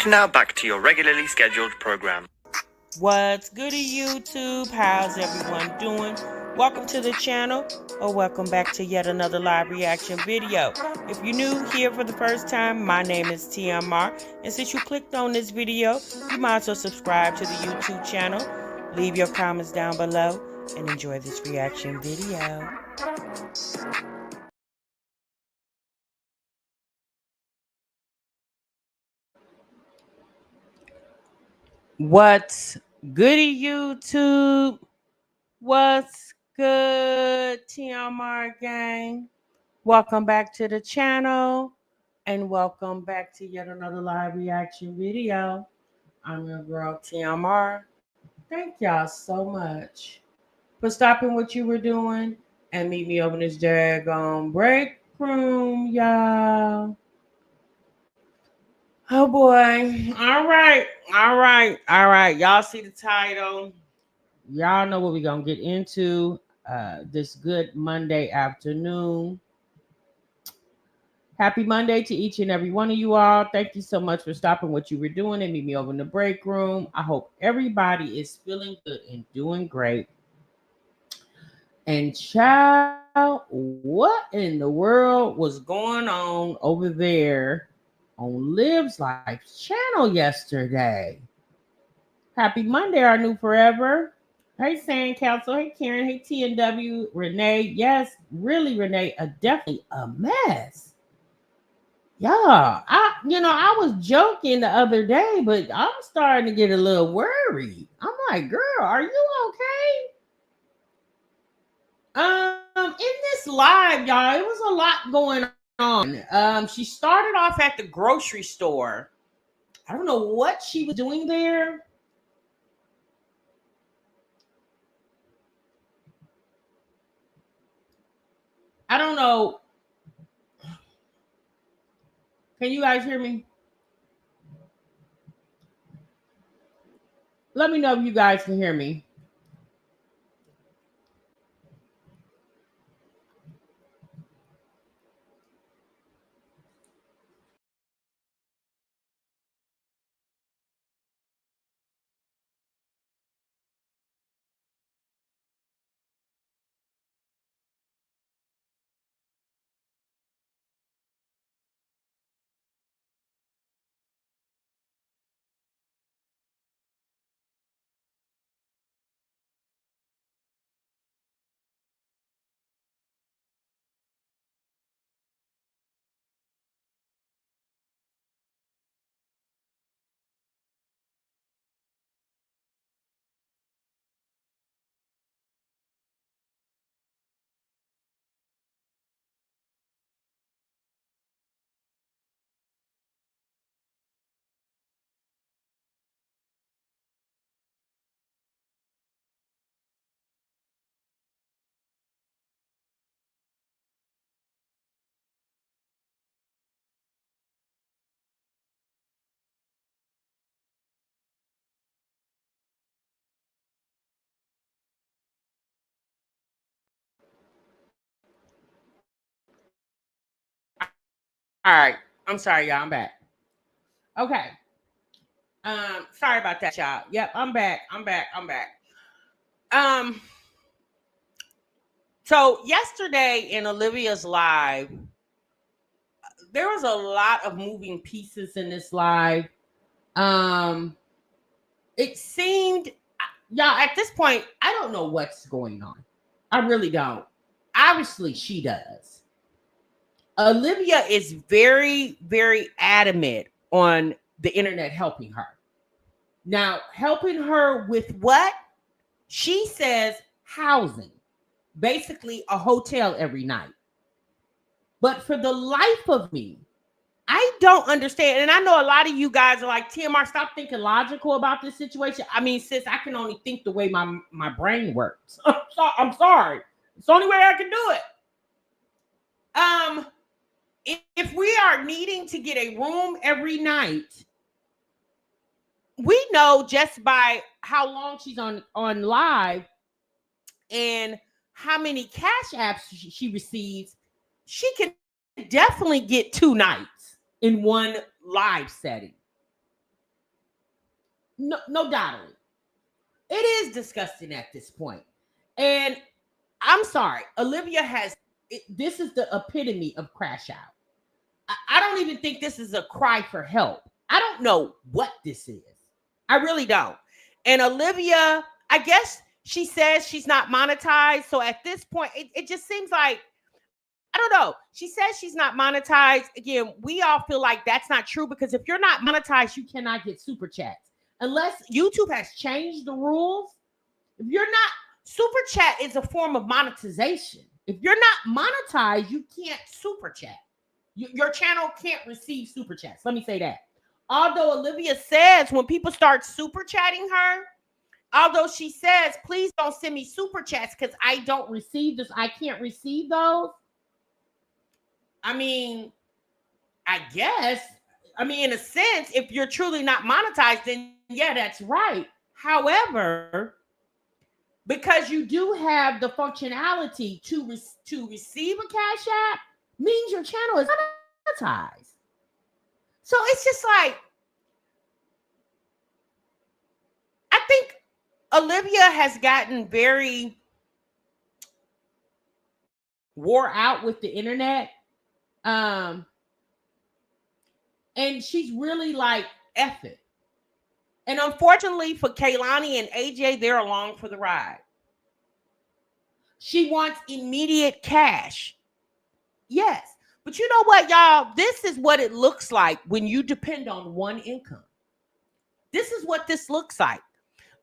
And now back to your regularly scheduled program. What's goody, YouTube? How's everyone doing? Welcome to the channel, or welcome back to yet another live reaction video. If you're new here for the first time, my name is TMR, and since you clicked on this video, you might as well subscribe to the YouTube channel, leave your comments down below, and enjoy this reaction video. What's goody, YouTube? What's good, TMR gang? Welcome back to the channel, and welcome back to yet another live reaction video. I'm your girl, TMR. Thank y'all so much for stopping what you were doing and meet me over in this daggone break room, y'all. Oh boy. All right. Y'all see the title. Y'all know what we're gonna get into this good Monday afternoon. Happy Monday to each and every one of you all. Thank you so much for stopping what you were doing and meet me over in the break room. I hope everybody is feeling good and doing great. And child, what in the world was going on over there on Liv's Life channel yesterday? Happy Monday, our new forever. Hey, Sandcastle. Hey, Karen. Hey, TNW. Renee. Yes, really, Renee. Definitely a mess. Yeah, I was joking the other day, but I'm starting to get a little worried. I'm like, girl, are you okay? In this live, y'all, it was a lot going on. She started off at the grocery store. I don't know what she was doing there. I don't know. Can you guys hear me? Let me know if you guys can hear me. All right. I'm sorry, y'all. I'm back. Okay. Sorry about that, y'all. Yep, I'm back. Um, so yesterday in Olivia's live, there was a lot of moving pieces in this live. It seemed, y'all, at this point, I don't know what's going on. I really don't. Obviously, she does. Olivia is very, very adamant on the internet helping her. Now, helping her with what? She says housing, basically a hotel every night. But for the life of me, I don't understand. And I know a lot of you guys are like, TMR, stop thinking logical about this situation. I mean, sis, I can only think the way my brain works. I'm sorry. It's the only way I can do it. If we are needing to get a room every night, we know just by how long she's on live and how many cash apps she receives, she can definitely get 2 nights in one live setting. No doubtly. It is disgusting at this point. And I'm sorry, Olivia this is the epitome of crash out. I don't even think this is a cry for help. I don't know what this is. I really don't. And Olivia, I guess she says she's not monetized. So at this point, it just seems like, I don't know. She says she's not monetized. Again, we all feel like that's not true because if you're not monetized, you cannot get super chats. Unless YouTube has changed the rules. If you're not, super chat is a form of monetization. If you're not monetized, you can't super chat. Your channel can't receive super chats. Let me say that. Although Olivia says when people start super chatting her, although she says, please don't send me super chats because I don't receive this. I can't receive those. I mean, I guess, in a sense, if you're truly not monetized, then yeah, that's right. However, because you do have the functionality to receive a Cash App, means your channel is monetized. So it's just like, I think Olivia has gotten very wore out with the internet. And she's really like, F it. And unfortunately for Kaylani and AJ, they're along for the ride. She wants immediate cash. Yes. But you know what, y'all? This is what it looks like when you depend on one income. This is what this looks like.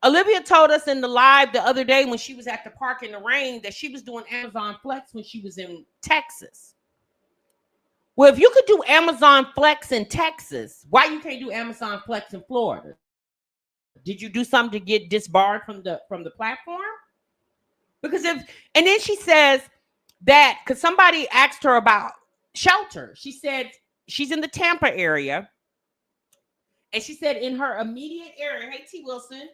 Olivia told us in the live the other day when she was at the park in the rain that she was doing Amazon Flex when she was in Texas. Well, if you could do Amazon Flex in Texas, why you can't do Amazon Flex in Florida? Did you do something to get disbarred from the platform? Because and then she says that because somebody asked her about shelter. She said she's in the Tampa area. And she said in her immediate area, hey, T. Wilson.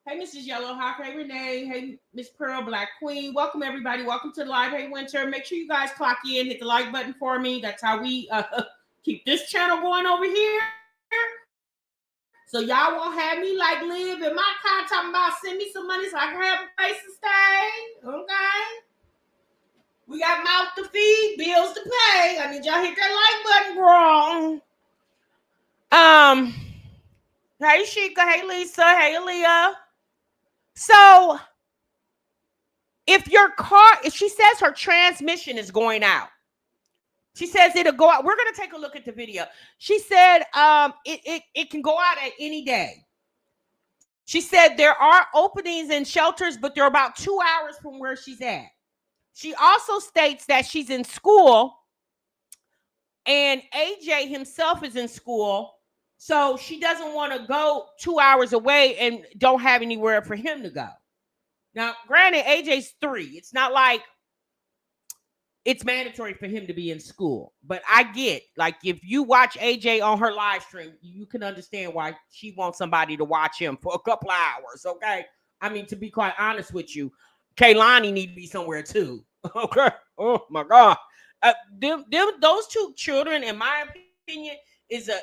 Hey, Mrs. Yellow Hawk. Hey, Renee. Hey, Miss Pearl, Black Queen. Welcome, everybody. Welcome to the live. Hey, Winter. Make sure you guys clock in. Hit the like button for me. That's how we keep this channel going over here. So y'all won't have me like live in my car talking about send me some money so I can have a place to stay. Okay? We got mouth to feed, bills to pay. I need y'all hit that like button, girl. Hey Sheikah, hey Lisa, hey Aaliyah. So if she says her transmission is going out. She says it'll go out. We're going to take a look at the video. She said it can go out at any day. She said there are openings in shelters, but they're about 2 hours from where she's at. She also states that she's in school and AJ himself is in school. So she doesn't want to go 2 hours away and don't have anywhere for him to go. Now, granted, AJ's 3. It's not like it's mandatory for him to be in school. But I get, like, if you watch AJ on her live stream, you can understand why she wants somebody to watch him for a couple of hours, okay? I mean, to be quite honest with you, Kaylani need to be somewhere too, okay? Oh, my God. Those two children, in my opinion, is a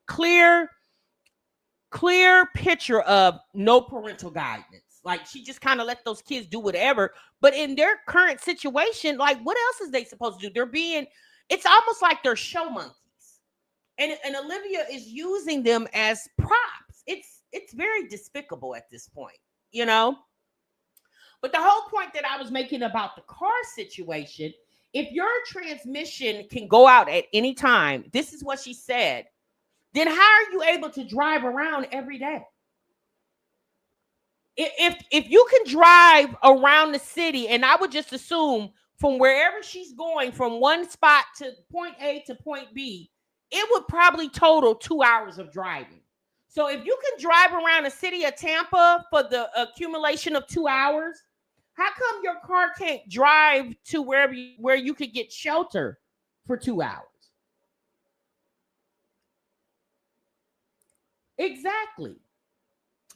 clear picture of no parental guidance. Like, she just kind of let those kids do whatever. But in their current situation, like, what else is they supposed to do? It's almost like they're show monkeys. And Olivia is using them as props. It's very despicable at this point, you know? But the whole point that I was making about the car situation, if your transmission can go out at any time, this is what she said, then how are you able to drive around every day? If you can drive around the city, and I would just assume from wherever she's going from one spot to point A to point B, it would probably total 2 hours of driving. So if you can drive around the city of Tampa for the accumulation of 2 hours, how come your car can't drive to where you could get shelter for 2 hours? Exactly.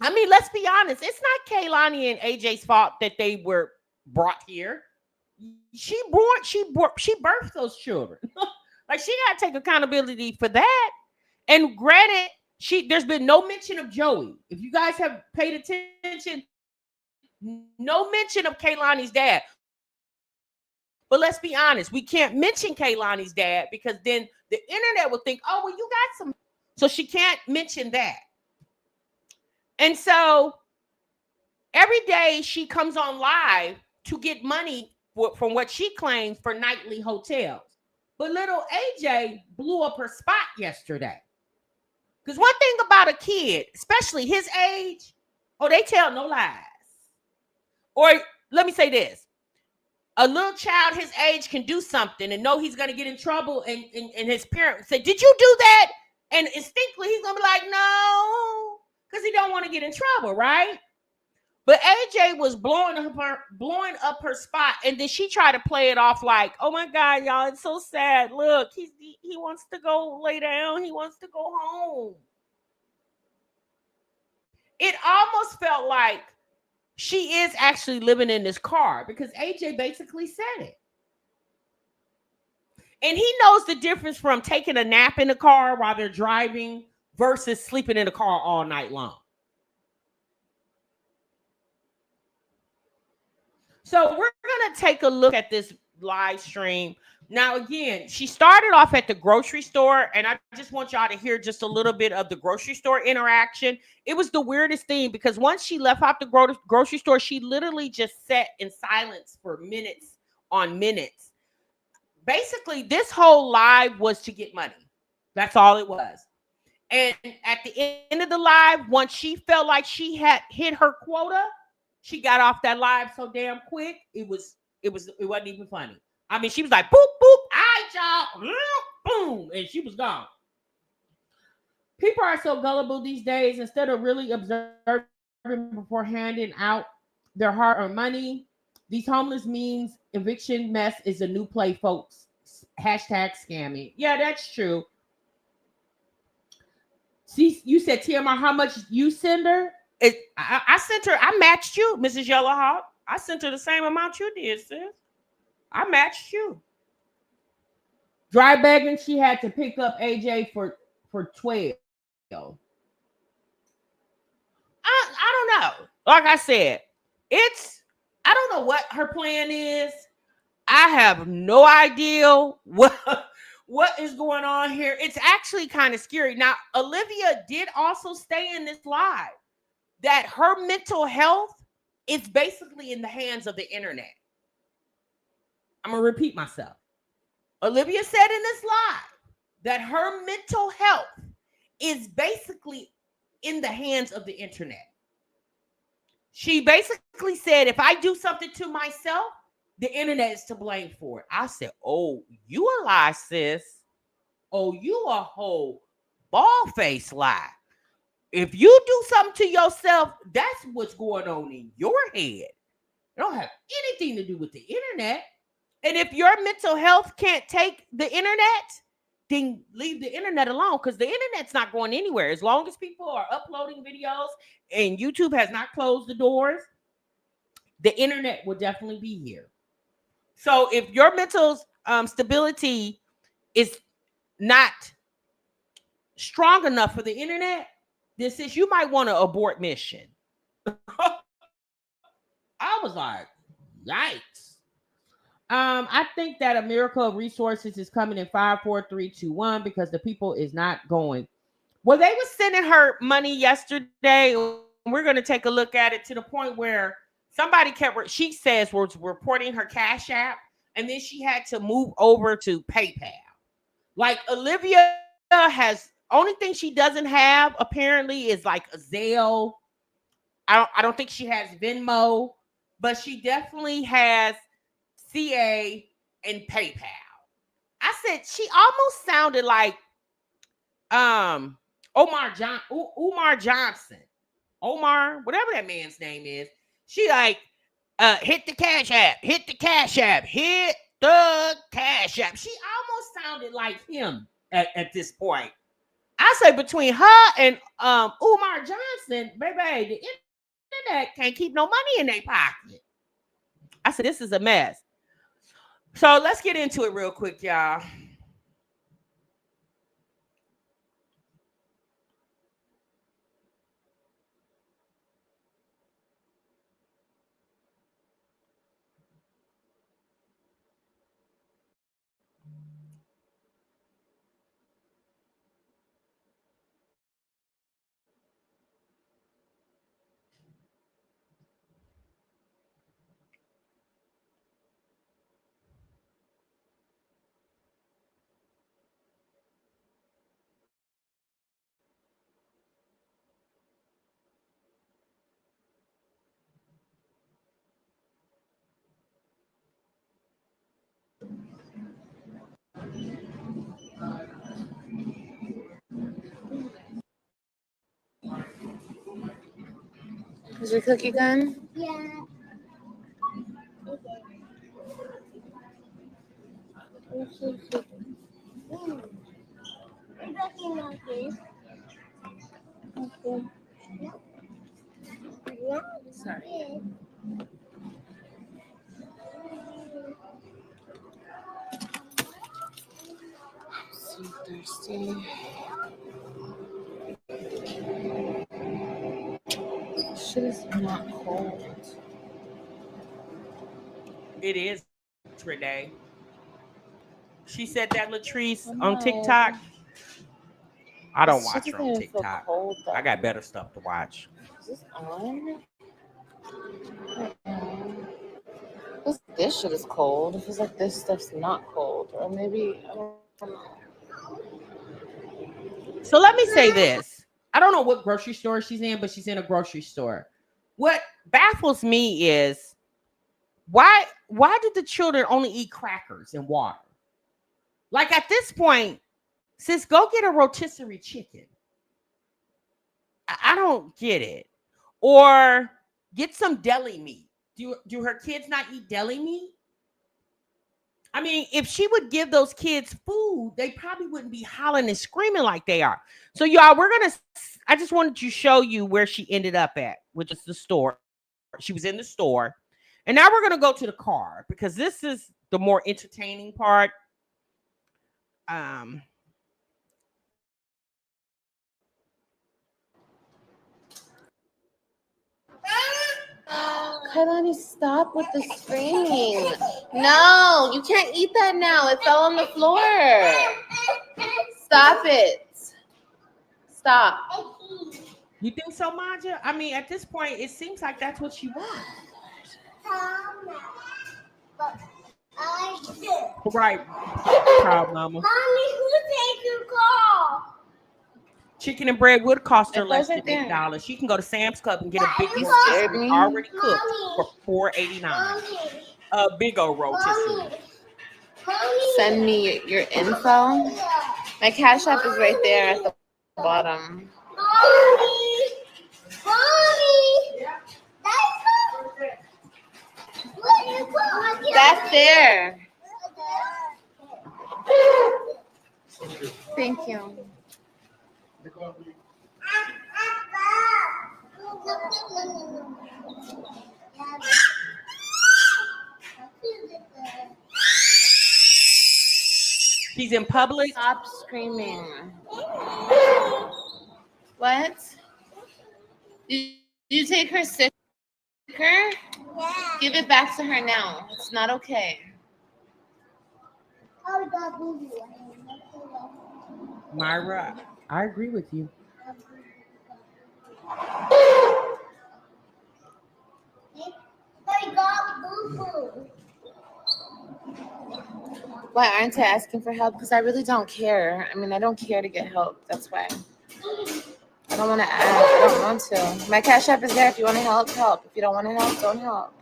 I mean, let's be honest. It's not Kaylani and AJ's fault that they were brought here. She birthed those children. Like, she got to take accountability for that. And granted, There's been no mention of Joey. If you guys have paid attention, no mention of Kaylani's dad. But let's be honest, we can't mention Kaylani's dad because then the internet will think, oh, well, you got some. So she can't mention that. And so every day she comes on live to get money from what she claims for nightly hotels. But little AJ blew up her spot yesterday. Because one thing about a kid, especially his age, they tell no lies. Or let me say this. A little child his age can do something and know he's going to get in trouble, and his parents say, did you do that? And instinctively, he's going to be like, no, because he don't want to get in trouble, right? But AJ was blowing up her spot, and then she tried to play it off like, oh my God, y'all, it's so sad. Look, he wants to go lay down. He wants to go home. It almost felt like she is actually living in this car because AJ basically said it. And he knows the difference from taking a nap in the car while they're driving versus sleeping in the car all night long. So we're going to take a look at this live stream. Now, again, she started off at the grocery store, and I just want y'all to hear just a little bit of the grocery store interaction. It was the weirdest thing because once she left out the grocery store, she literally just sat in silence for minutes on minutes. Basically, this whole live was to get money. That's all it was. And at the end of the live, once she felt like she had hit her quota, she got off that live so damn quick. It wasn't even funny. I mean, she was like, boop, boop, all right, y'all, boom, and she was gone. People are so gullible these days. Instead of really observing before handing out their hard-earned money, these homeless memes eviction mess is a new play, folks. Hashtag scamming. Yeah, that's true. See, you said, TMR, how much you send her? I sent her, I matched you, Mrs. Yellowhawk. I sent her the same amount you did, sis. I matched you. Dry bagging, she had to pick up AJ for 12. I don't know. Like I said, I don't know what her plan is. I have no idea what is going on here. It's actually kind of scary. Now, Olivia did also stay in this live that her mental health is basically in the hands of the internet. I'm going to repeat myself. Olivia said in this live that her mental health is basically in the hands of the internet. She basically said, if I do something to myself, the internet is to blame for it. I said, oh, you a lie, sis. Oh, you a whole bald-faced lie. If you do something to yourself, that's what's going on in your head. It don't have anything to do with the internet. And if your mental health can't take the internet, then leave the internet alone because the internet's not going anywhere. As long as people are uploading videos and YouTube has not closed the doors, the internet will definitely be here. So if your mental stability is not strong enough for the internet, this is, you might want to abort mission. I was like, yikes. I think that a miracle of resources is coming in 5, 4, 3, 2, 1 because the people is not going. Well, they were sending her money yesterday. We're going to take a look at it to the point where somebody she says was reporting her Cash App, and then she had to move over to PayPal. Like Olivia has, only thing she doesn't have apparently is like a Zelle. I don't think she has Venmo, but she definitely has CA and PayPal. I said she almost sounded like Umar Johnson. Omar, whatever that man's name is. She like hit the Cash App, hit the Cash App, hit the Cash App. She almost sounded like him at this point. I say between her and Umar Johnson, baby, the internet can't keep no money in their pocket. I said, this is a mess. So let's get into it real quick, y'all. Is your cookie done? Yeah. Sorry. I'm so thirsty. Shit is not cold. It is Renee. She said that Latrice on TikTok. I don't watch her on TikTok. Cold, I got better stuff to watch. Is this on? This shit is cold. It feels like this stuff's not cold. Or maybe, I don't know. So let me say this. I don't know what grocery store she's in, but she's in a grocery store. What baffles me is why did the children only eat crackers and water? Like at this point, sis, go get a rotisserie chicken. I don't get it. Or get some deli meat. Do her kids not eat deli meat? I mean, if she would give those kids food, they probably wouldn't be hollering and screaming like they are. So, y'all, I just wanted to show you where she ended up at, which is the store. She was in the store. And now we're going to go to the car because this is the more entertaining part. Kailani, stop with the screaming. No, you can't eat that now. It fell on the floor. Stop it. Stop. You think so, Maja? I mean, at this point, it seems like that's what she wants. Right. Proud mama. Mommy, who take your call? Chicken and bread would cost her less than $8. She can go to Sam's Club and get a big rotisserie already cooked for $4.89. A big old rotisserie. Send me your info. My Cash App is right there at the bottom. That's there. Thank you. She's in public. Stop screaming. What? Did you take her sticker? Yeah. Give it back to her now. It's not okay. Myra, I agree with you. Why aren't I asking for help? Because I really don't care. I mean, I don't care to get help. That's why. I don't want to ask. I don't want to. My Cash App is there. If you want to help, help. If you don't want to help, don't help.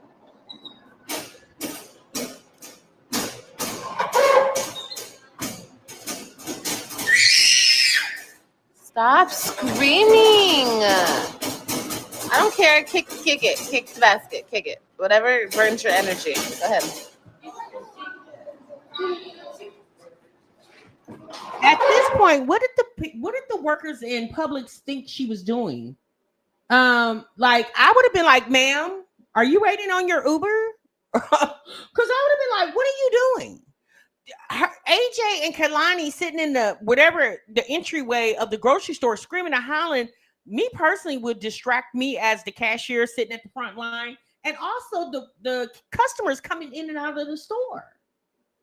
Stop screaming. I don't care. Kick it. Kick the basket. Kick it. Whatever burns your energy. Go ahead. At this point, what did the workers in Publix think she was doing? Like I would have been like, "Ma'am, are you waiting on your Uber?" Because I would have been like, "What are you doing?" AJ and Kalani sitting in the entryway of the grocery store, screaming and hollering. Me personally would distract me as the cashier sitting at the front line, and also the customers coming in and out of the store.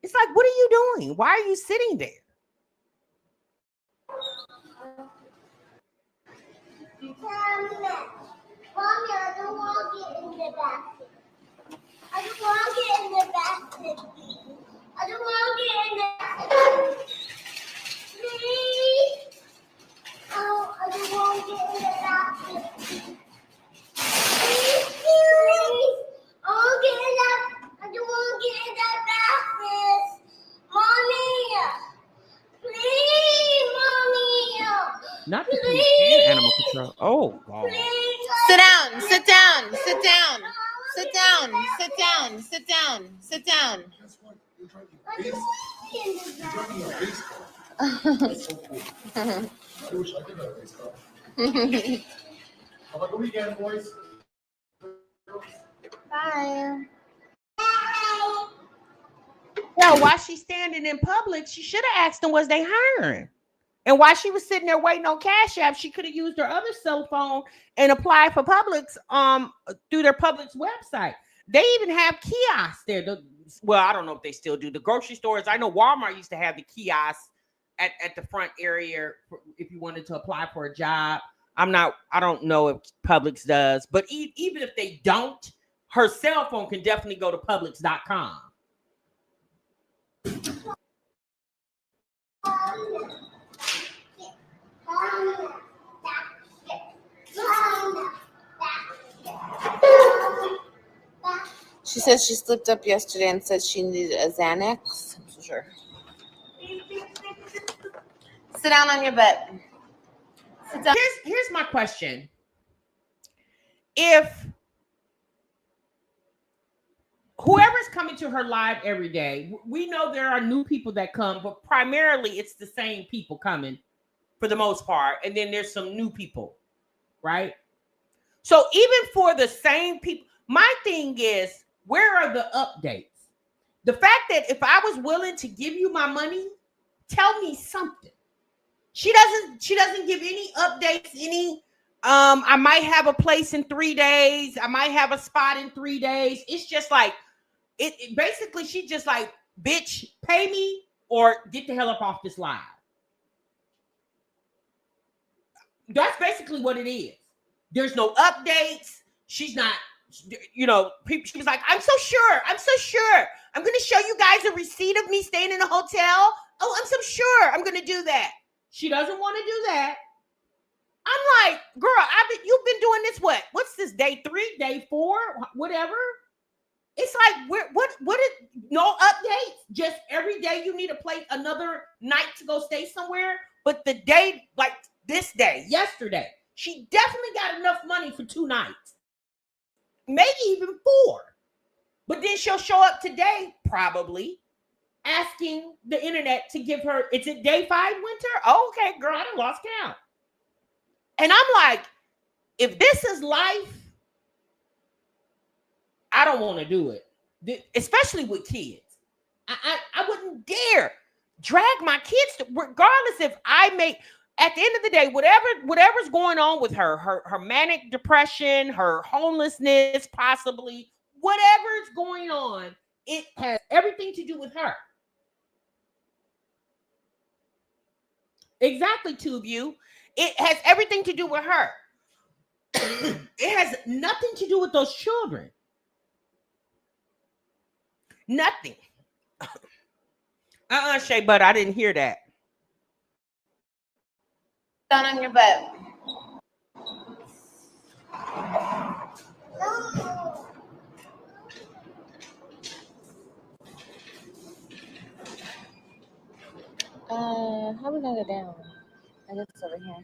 It's like, what are you doing? Why are you sitting there? Mommy, I don't want to get in the basket. I don't want to get in the basket. I don't want to get in the basket. Please. Oh, I don't want to get in the basket. Please. I want to get in that. I don't want to get in that basket. Mommy. Please, Mommy. Not the police and animal control. Oh. Oh God. Sit down. Sit down. Sit down. Sit down. Sit down. Sit down. Sit down. Guess what? You're driving a race car. That's so cool. I wish I could have a race car. Have a good weekend, boys. Bye. Yeah, while she's standing in public, she should have asked them, was they hiring? And while she was sitting there waiting on Cash App, she could have used her other cell phone and applied for Publix through their Publix website. They even have kiosks there. Well, I don't know if they still do. The grocery stores, I know Walmart used to have the kiosks at the front area if you wanted to apply for a job. I don't know if Publix does, but even if they don't, her cell phone can definitely go to Publix.com. She says she slipped up yesterday and said she needed a Xanax. I'm so sure. Sit down on your butt. Sit down. Here's my question. If whoever's coming to her live every day, we know there are new people that come, but primarily it's the same people coming for the most part. And then there's some new people, right? So even for the same people, my thing is, where are the updates? The fact that if I was willing to give you my money, tell me something. She doesn't give any updates, I might have a place in 3 days. I might have a spot in 3 days. It's just like, it basically, she just like, bitch, pay me or get the hell up off this live. That's basically what it is. There's no updates. She's not, she was like, I'm so sure. I'm going to show you guys a receipt of me staying in a hotel. Oh, I'm so sure I'm going to do that. She doesn't want to do that. I'm like, girl, you've been doing this, what's this, day 3, day 4, whatever. It's like, no updates. Just every day you need to play another night to go stay somewhere. But the day, like this day, yesterday, she definitely got enough money for 2 nights. Maybe even 4. But then she'll show up today, probably, asking the internet to give her, is it day 5 winter? Oh, okay, girl, I done lost count. And I'm like, if this is life, I don't want to do it, especially with kids. I wouldn't dare drag my kids to, regardless if at the end of the day, whatever's going on with her manic depression, her homelessness, possibly, whatever's going on, it has everything to do with her. Exactly, two of you. It has everything to do with her. It has nothing to do with those children. Nothing. Shay, but I didn't hear that. Down on your butt. How would I go down? I guess it's over here.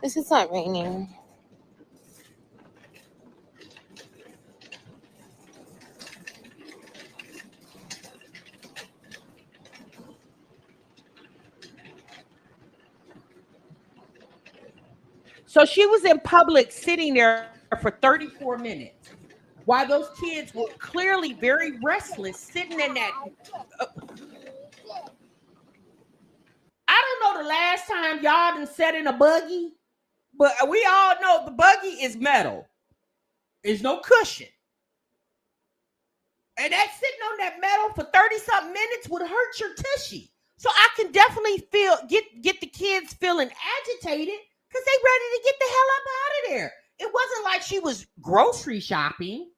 This is not raining. So she was in public sitting there for 34 minutes while those kids were clearly very restless sitting in that. I don't know the last time y'all done sat in a buggy, but we all know the buggy is metal. There's no cushion. And that sitting on that metal for 30-something minutes would hurt your tushy. So I can definitely get the kids feeling agitated because they ready to get the hell up out of there. It wasn't like she was grocery shopping.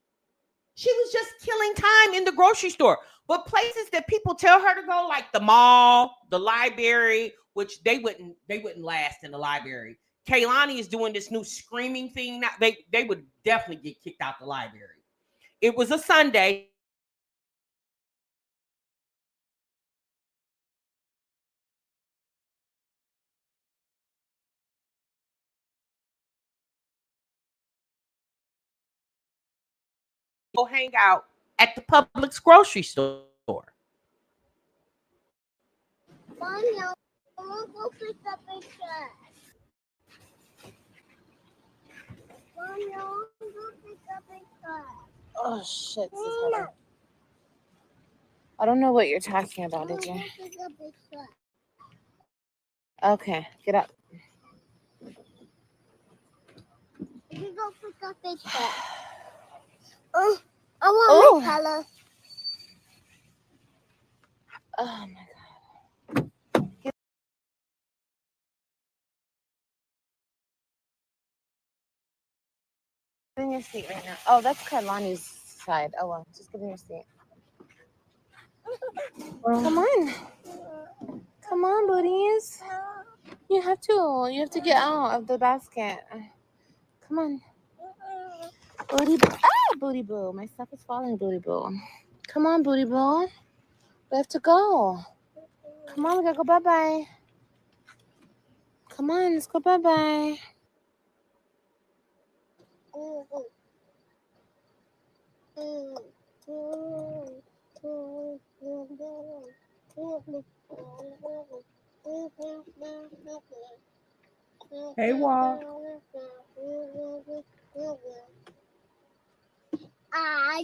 She was just killing time in the grocery store. But places that people tell her to go, like the mall, the library, which they wouldn't last in the library. Kaylani is doing this new screaming thing now. They would definitely get kicked out the library. It was a Sunday. Go hang out at the Publix grocery store. Mommy, I want to go pick up a trash. Mommy, I want to go pick up a trash. Oh shit. This is hard. I don't know what you're talking about, did you? Pick up a trash. Okay, get up. You can go pick up a trash. Oh, I want my color. Oh my god. Get in your seat right now. Oh, that's Kailani's side. Oh well, just get in your seat. Come on. Come on, booties. You have to get out of the basket. Come on. Booty boo. Ah, booty boo. My stuff is falling, booty boo. Come on, booty boo. We have to go. Come on, we gotta go bye-bye. Come on, let's go bye-bye. Hey, Wall.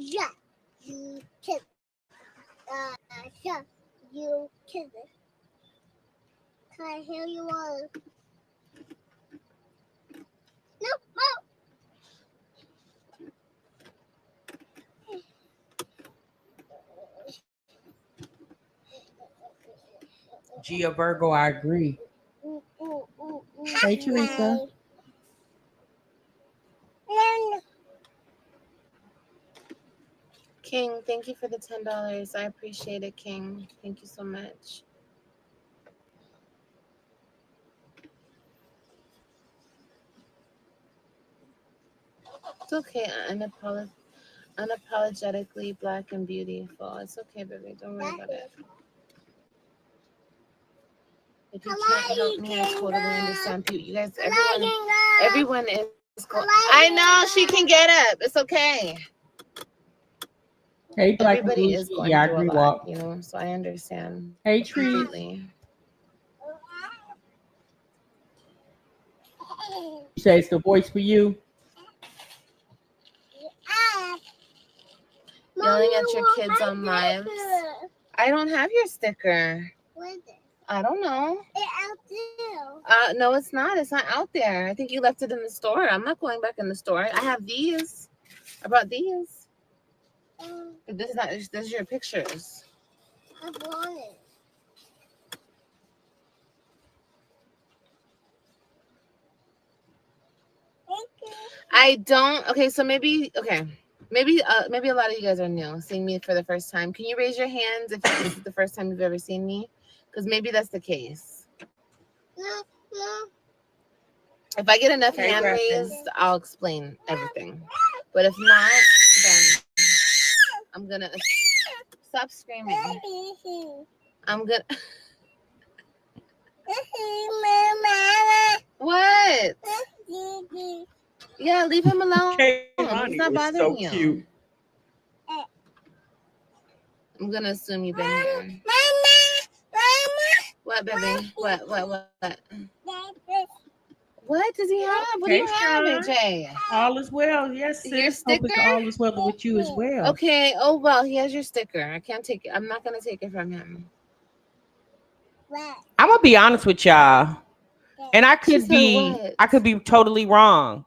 Yeah, you kid. Yeah, you kid. Can I hear you all? No, no. Gia Virgo, I agree. Hey, Teresa. King, thank you for the $10. I appreciate it, King. Thank you so much. It's okay. Unapologetically black and beautiful. It's okay, baby. Don't worry about it. If you can't help me, I totally understand. You guys, everyone is going. I know she can get up. It's okay. Hey, Black Everybody is going yeah, I through agree, a lot, you know, so I understand. Hey, Tree. Completely. You say it's the voice for you? Yelling at your kids on lives. I don't have your sticker. What is it? I don't know. It's out there. No, it's not. It's not out there. I think you left it in the store. I'm not going back in the store. I have these. I brought these. This is not. This is your pictures. I want it. Thank you. I don't. Okay, so maybe. Okay, maybe a lot of you guys are new, seeing me for the first time. Can you raise your hands if this is the first time you've ever seen me? Because maybe that's the case. No, no. If I get enough Hey, hand Grafton. raised, I'll explain everything. But if not, then I'm gonna stop screaming. I'm gonna. What? Yeah, leave him alone. He's not bothering you. Cute. I'm gonna assume you've been here. What, baby? What? What does he have? What do you have, AJ? All is well. Yes, sis. Your Hope it's sticker? all is well with you as well. Okay. Oh well, he has your sticker. I can't take it. I'm not gonna take it from him. I'm gonna be honest with y'all, and I She could said be, what? I could be totally wrong.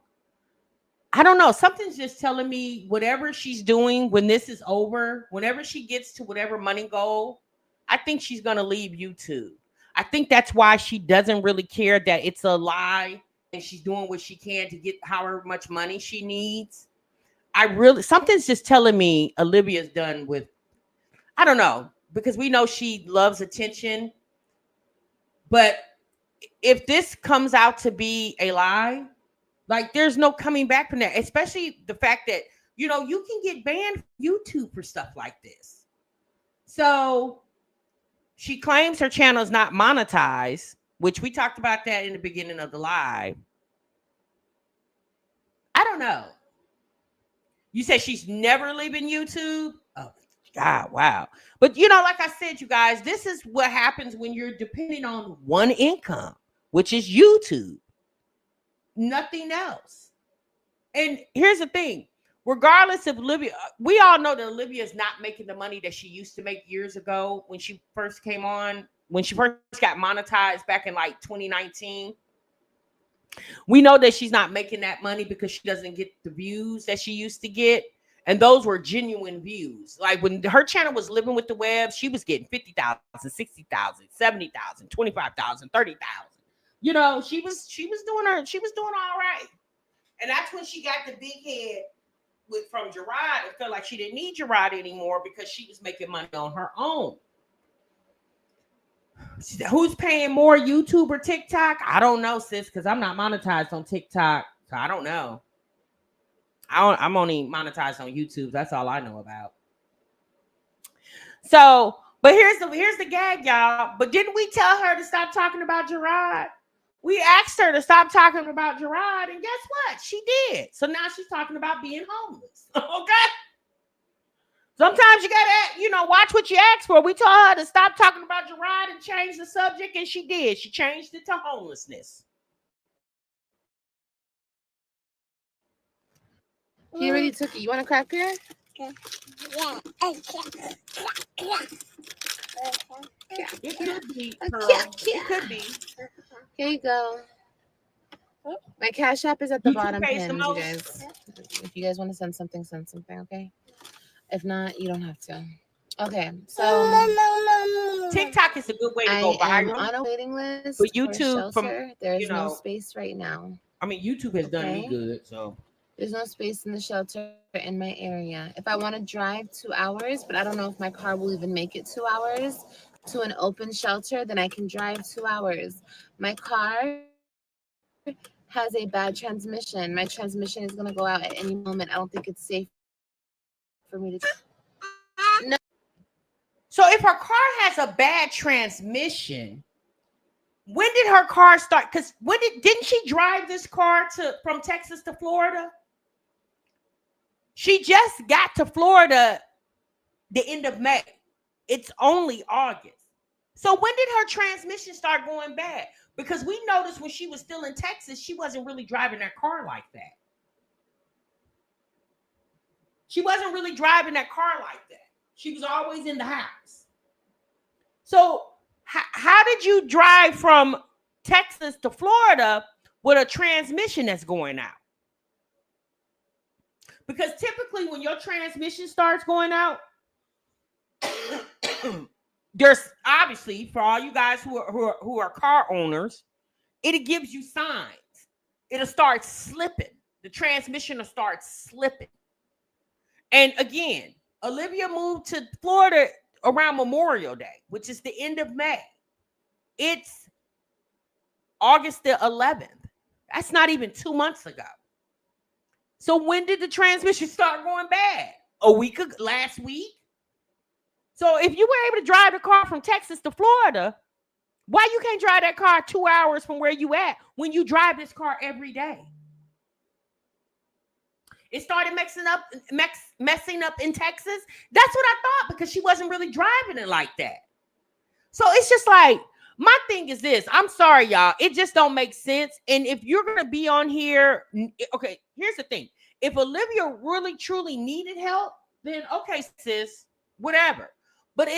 I don't know. Something's just telling me whatever she's doing when this is over, whenever she gets to whatever money goal, I think she's gonna leave YouTube. I think that's why she doesn't really care that it's a lie and she's doing what she can to get however much money she needs. Something's just telling me Olivia's done with, I don't know, because we know she loves attention, but if this comes out to be a lie, like there's no coming back from that, especially the fact that, you know, you can get banned from YouTube for stuff like this. So she claims her channel is not monetized, which we talked about that in the beginning of the live. I don't know. You said she's never leaving YouTube? Oh, God, wow. But, you know, like I said, you guys, this is what happens when you're depending on one income, which is YouTube. Nothing else. And here's the thing. Regardless of Olivia, we all know that Olivia is not making the money that she used to make years ago when she first came on, when she first got monetized back in like 2019. We know that she's not making that money because she doesn't get the views that she used to get. And those were genuine views. Like when her channel was Living with the Web, she was getting 50,000, 60,000, 70,000, 25,000, 30,000. You know, she was doing all right. And that's when she got the big head from Gerard. It felt like she didn't need Gerard anymore because she was making money on her own. Who's paying more, YouTube or TikTok? I don't know, sis, because I'm not monetized on TikTok. So I don't know. I'm only monetized on YouTube. That's all I know about. So, but here's the gag, y'all. But didn't we tell her to stop talking about Gerard? We asked her to stop talking about Gerard, and guess what? She did. So now she's talking about being homeless. Okay? Sometimes you gotta, you know, watch what you ask for. We told her to stop talking about Gerard and change the subject, and she did. She changed it to homelessness. He already took it. You want a cracker? Yeah. It could be, Pearl. It could be. Here you go. My Cash App is at the YouTube bottom pays the pinned, you most. guys. If you guys want to send something, okay? If not, you don't have to. Okay, so TikTok is a good way to go I am viral. on a waiting list But for YouTube, shelter. There's you know, no space right now. I mean, YouTube has done me Okay. good, so. There's no space in the shelter in my area. If I want to drive 2 hours, but I don't know if my car will even make it 2 hours to an open shelter, then I can drive 2 hours. My car has a bad transmission. My transmission is going to go out at any moment. I don't think it's safe for me to. No. So if her car has a bad transmission, when did her car start? Because didn't she drive this car from Texas to Florida? She just got to Florida the end of May. It's only August. So when did her transmission start going bad? Because we noticed when she was still in Texas, she wasn't really driving that car like that. She wasn't really driving that car like that. She was always in the house. So how did you drive from Texas to Florida with a transmission that's going out? Because typically when your transmission starts going out, there's obviously, for all you guys who are car owners, it gives you signs. It'll start slipping. The transmission will start slipping. And again, Olivia moved to Florida around Memorial Day, which is the end of May. It's August the 11th. That's not even 2 months ago. So when did the transmission start going bad? Last week? So if you were able to drive the car from Texas to Florida, why you can't drive that car 2 hours from where you at when you drive this car every day? It started messing up in Texas. That's what I thought, because she wasn't really driving it like that. So it's just like, my thing is this. I'm sorry, y'all. It just don't make sense. And if you're going to be on here, okay, here's the thing. If Olivia really, truly needed help, then okay, sis, whatever. But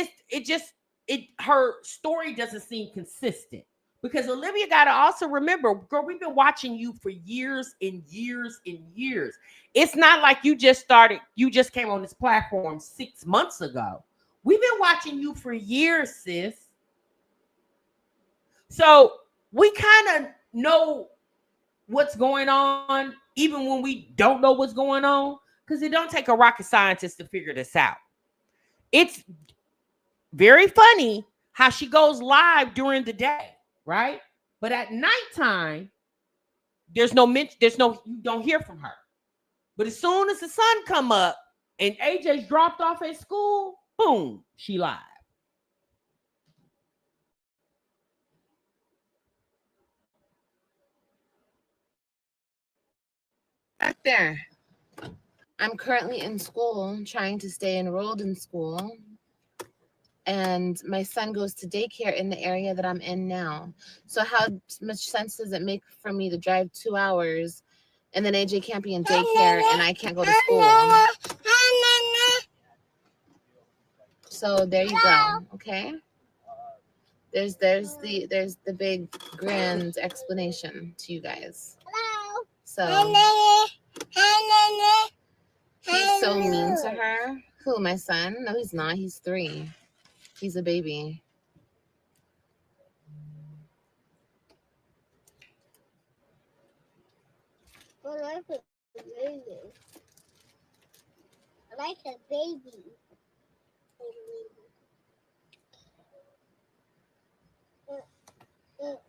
her story doesn't seem consistent. Because Olivia got to also remember, girl, we've been watching you for years and years and years. It's not like you just came on this platform 6 months ago. We've been watching you for years, sis. So we kind of know what's going on, even when we don't know what's going on, because it don't take a rocket scientist to figure this out. It's very funny how she goes live during the day, right? But at nighttime, there's no you don't hear from her. But as soon as the sun come up and AJ's dropped off at school, boom, she live. Back there. I'm currently in school, trying to stay enrolled in school. And my son goes to daycare in the area that I'm in now. So how much sense does it make for me to drive 2 hours and then AJ can't be in daycare and I can't go to school? So there you go. Okay. There's the big grand explanation to you guys. So he's so mean to her. Who, my son? No, he's not. He's 3. He's a baby. I like a baby. I like a baby.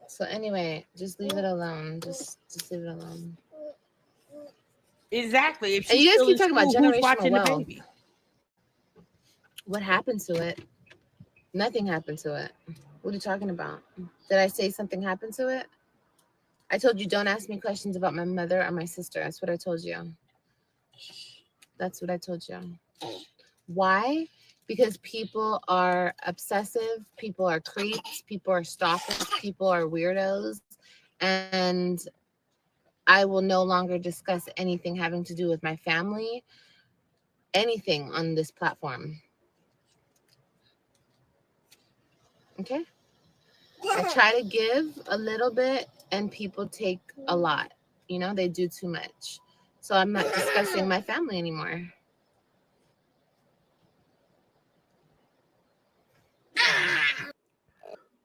So anyway, just leave it alone. Just leave it alone. Exactly. If And you guys still keep in talking about school, who's generational watching the wealth. baby? What happened to it? Nothing happened to it. What are you talking about? Did I say something happened to it? I told you don't ask me questions about my mother or my sister. That's what I told you. That's what I told you. Why? Because people are obsessive, people are creeps, people are stalkers, people are weirdos, and I will no longer discuss anything having to do with my family, anything on this platform. Okay? I try to give a little bit and people take a lot. You know, they do too much. So I'm not discussing my family anymore.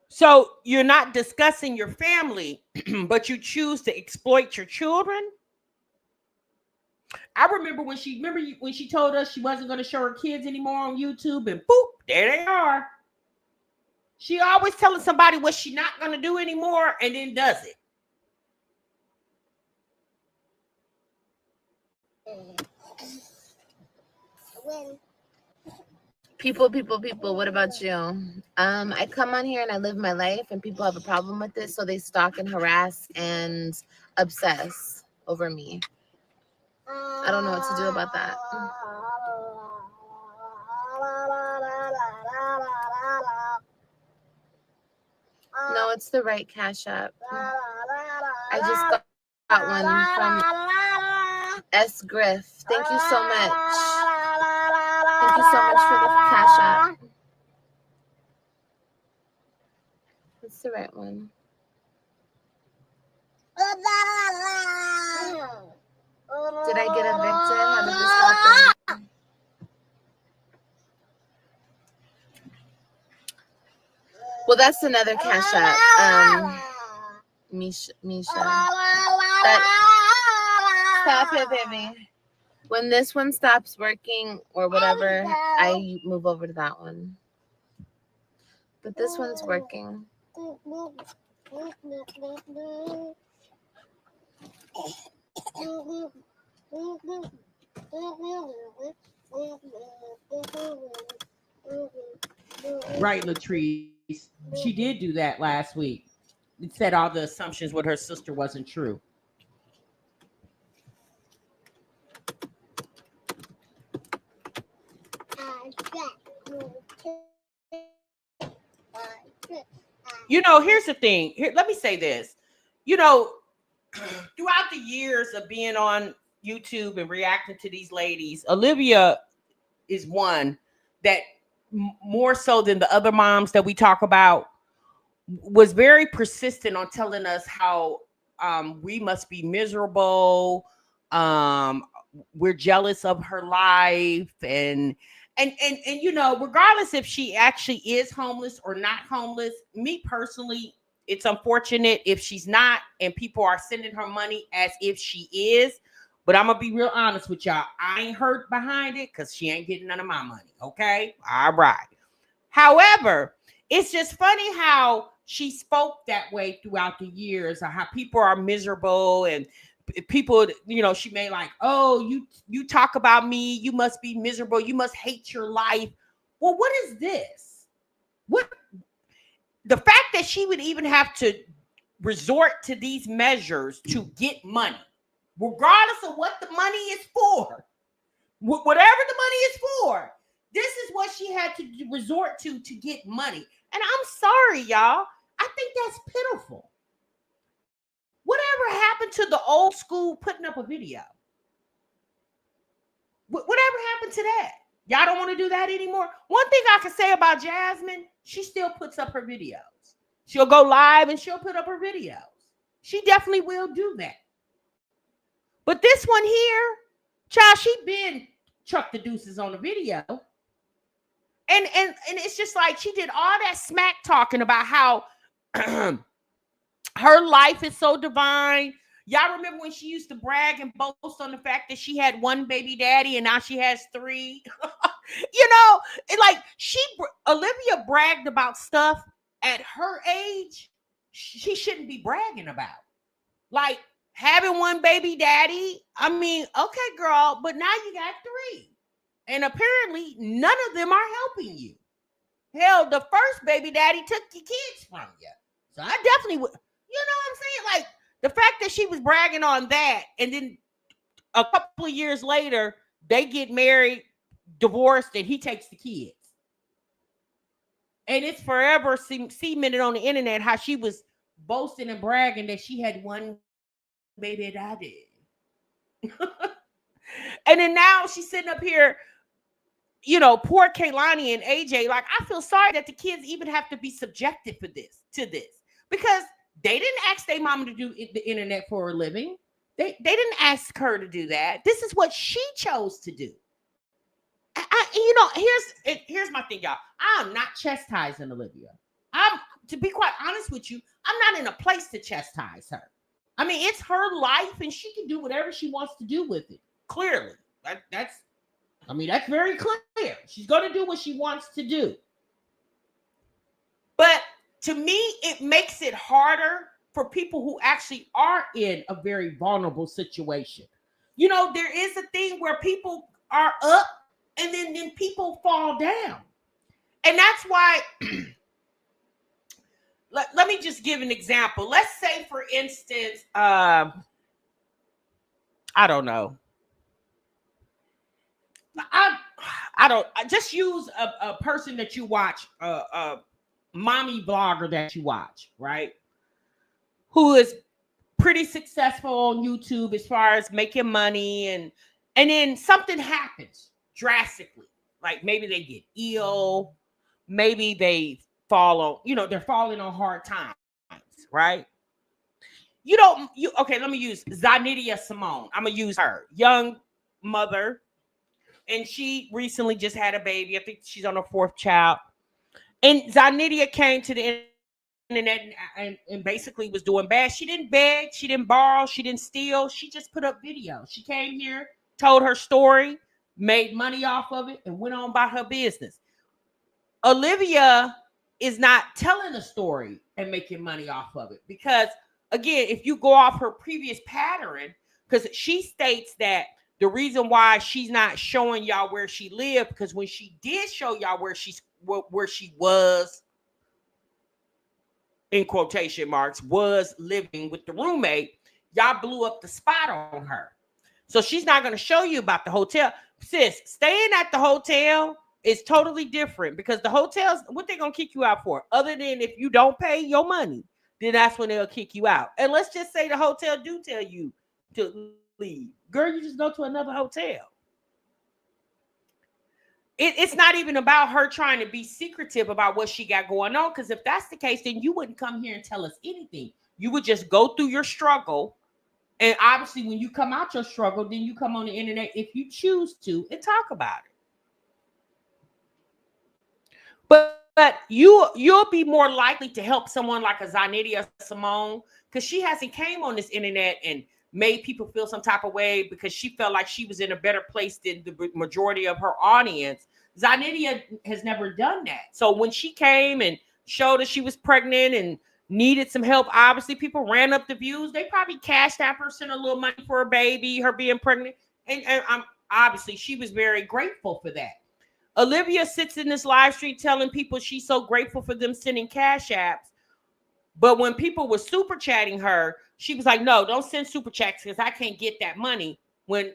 So you're not discussing your family, but you choose to exploit your children. I remember when she told us she wasn't going to show her kids anymore on YouTube, and boop, there they are. She always telling somebody what she's not going to do anymore, and then does it. People, what about you? I come on here and I live my life and people have a problem with it, so they stalk and harass and obsess over me. I don't know what to do about that. No, it's the right Cash App. I just got one from S. Griff. Thank you so much. Thank you so much for the Cash App. It's the right one. Did I get evicted? How did this happen? Well, that's another Cash App. Misha. Stop it, baby. When this one stops working or whatever, I move over to that one. But this one's working. Right, Latrice. She did do that last week. It said all the assumptions with her sister wasn't true. You know, here's the thing. Here, let me say this. You know, throughout the years of being on YouTube and reacting to these ladies, Olivia is one that more so than the other moms that we talk about was very persistent on telling us how we must be miserable. We're jealous of her life and you know, regardless if she actually is homeless or not homeless, me personally, it's unfortunate if she's not and people are sending her money as if she is. But I'm gonna be real honest with y'all. I ain't hurt behind it because she ain't getting none of my money. Okay. All right. However, it's just funny how she spoke that way throughout the years, how people are miserable, and people, she made like, oh, you talk about me, you must be miserable, you must hate your life. Well, what is this? What the fact that she would even have to resort to these measures to get money, regardless of what the money is for, whatever the money is for, this is what she had to resort to get money. And I'm sorry, y'all. I think that's pitiful. Whatever happened to the old school putting up a video? Whatever happened to that? Y'all don't want to do that anymore? One thing I can say about Jasmine, she still puts up her videos. She'll go live and she'll put up her videos. She definitely will do that. But this one here, child, she been chuck the deuces on the video. And it's just like she did all that smack talking about how her life is so divine. Y'all remember when she used to brag and boast on the fact that she had one baby daddy and now she has 3? Olivia bragged about stuff at her age she shouldn't be bragging about. Like having one baby daddy. I mean, okay, girl, but now you got 3. And apparently none of them are helping you. Hell, the first baby daddy took your kids from you. So I definitely would, you know what I'm saying? Like the fact that she was bragging on that, and then a couple of years later, they get married, divorced, and he takes the kids. And it's forever cemented on the internet how she was boasting and bragging that she had one baby daddy. And then now she's sitting up here, poor Kaylani and AJ. Like, I feel sorry that the kids even have to be subjected to this, because they didn't ask their mama to do the internet for a living. They didn't ask her to do that. This is what she chose to do. Here's my thing, y'all. I'm not chastising Olivia. To be quite honest with you, I'm not in a place to chastise her. I mean, it's her life, and she can do whatever she wants to do with it. Clearly, that's very clear. She's going to do what she wants to do. But to me, it makes it harder for people who actually are in a very vulnerable situation. There is a thing where people are up and then people fall down. And that's why, let me just give an example. Let's say, for instance, I don't know. I just use a person that you watch, a mommy vlogger that you watch, right? Who is pretty successful on YouTube as far as making money, and then something happens drastically. Like maybe they get ill, maybe they fall on, they're falling on hard times, right? Okay, let me use Zanidia Simone. I'm gonna use her, young mother. And she recently just had a baby. I think she's on her 4th child. And Zanidia came to the internet and basically was doing bad. She didn't beg. She didn't borrow. She didn't steal. She just put up videos. She came here, told her story, made money off of it, and went on about her business. Olivia is not telling a story and making money off of it. Because, again, if you go off her previous pattern, because she states that the reason why she's not showing y'all where she lived, because when she did show y'all where she was, in quotation marks, was living with the roommate, y'all blew up the spot on her. So she's not going to show you about the hotel. Sis, staying at the hotel is totally different, because the hotels, what they going to kick you out for? Other than if you don't pay your money, then that's when they'll kick you out. And let's just say the hotel do tell you to leave. Girl, you just go to another hotel. It's not even about her trying to be secretive about what she got going on, because if that's the case, then you wouldn't come here and tell us anything. You would just go through your struggle, and obviously when you come out your struggle, then you come on the internet if you choose to and talk about it. But you'll be more likely to help someone like a Zanidia Simone, because she hasn't came on this internet and made people feel some type of way because she felt like she was in a better place than the majority of her audience. Zanidia has never done that. So when she came and showed that she was pregnant and needed some help. Obviously, people ran up the views. They probably cashed that person a little money for a baby, her being pregnant. And I'm obviously she was very grateful for that. Olivia sits in this live stream telling people she's so grateful for them sending cash apps. But when people were super chatting her, she was like, no, don't send super chats because I can't get that money. When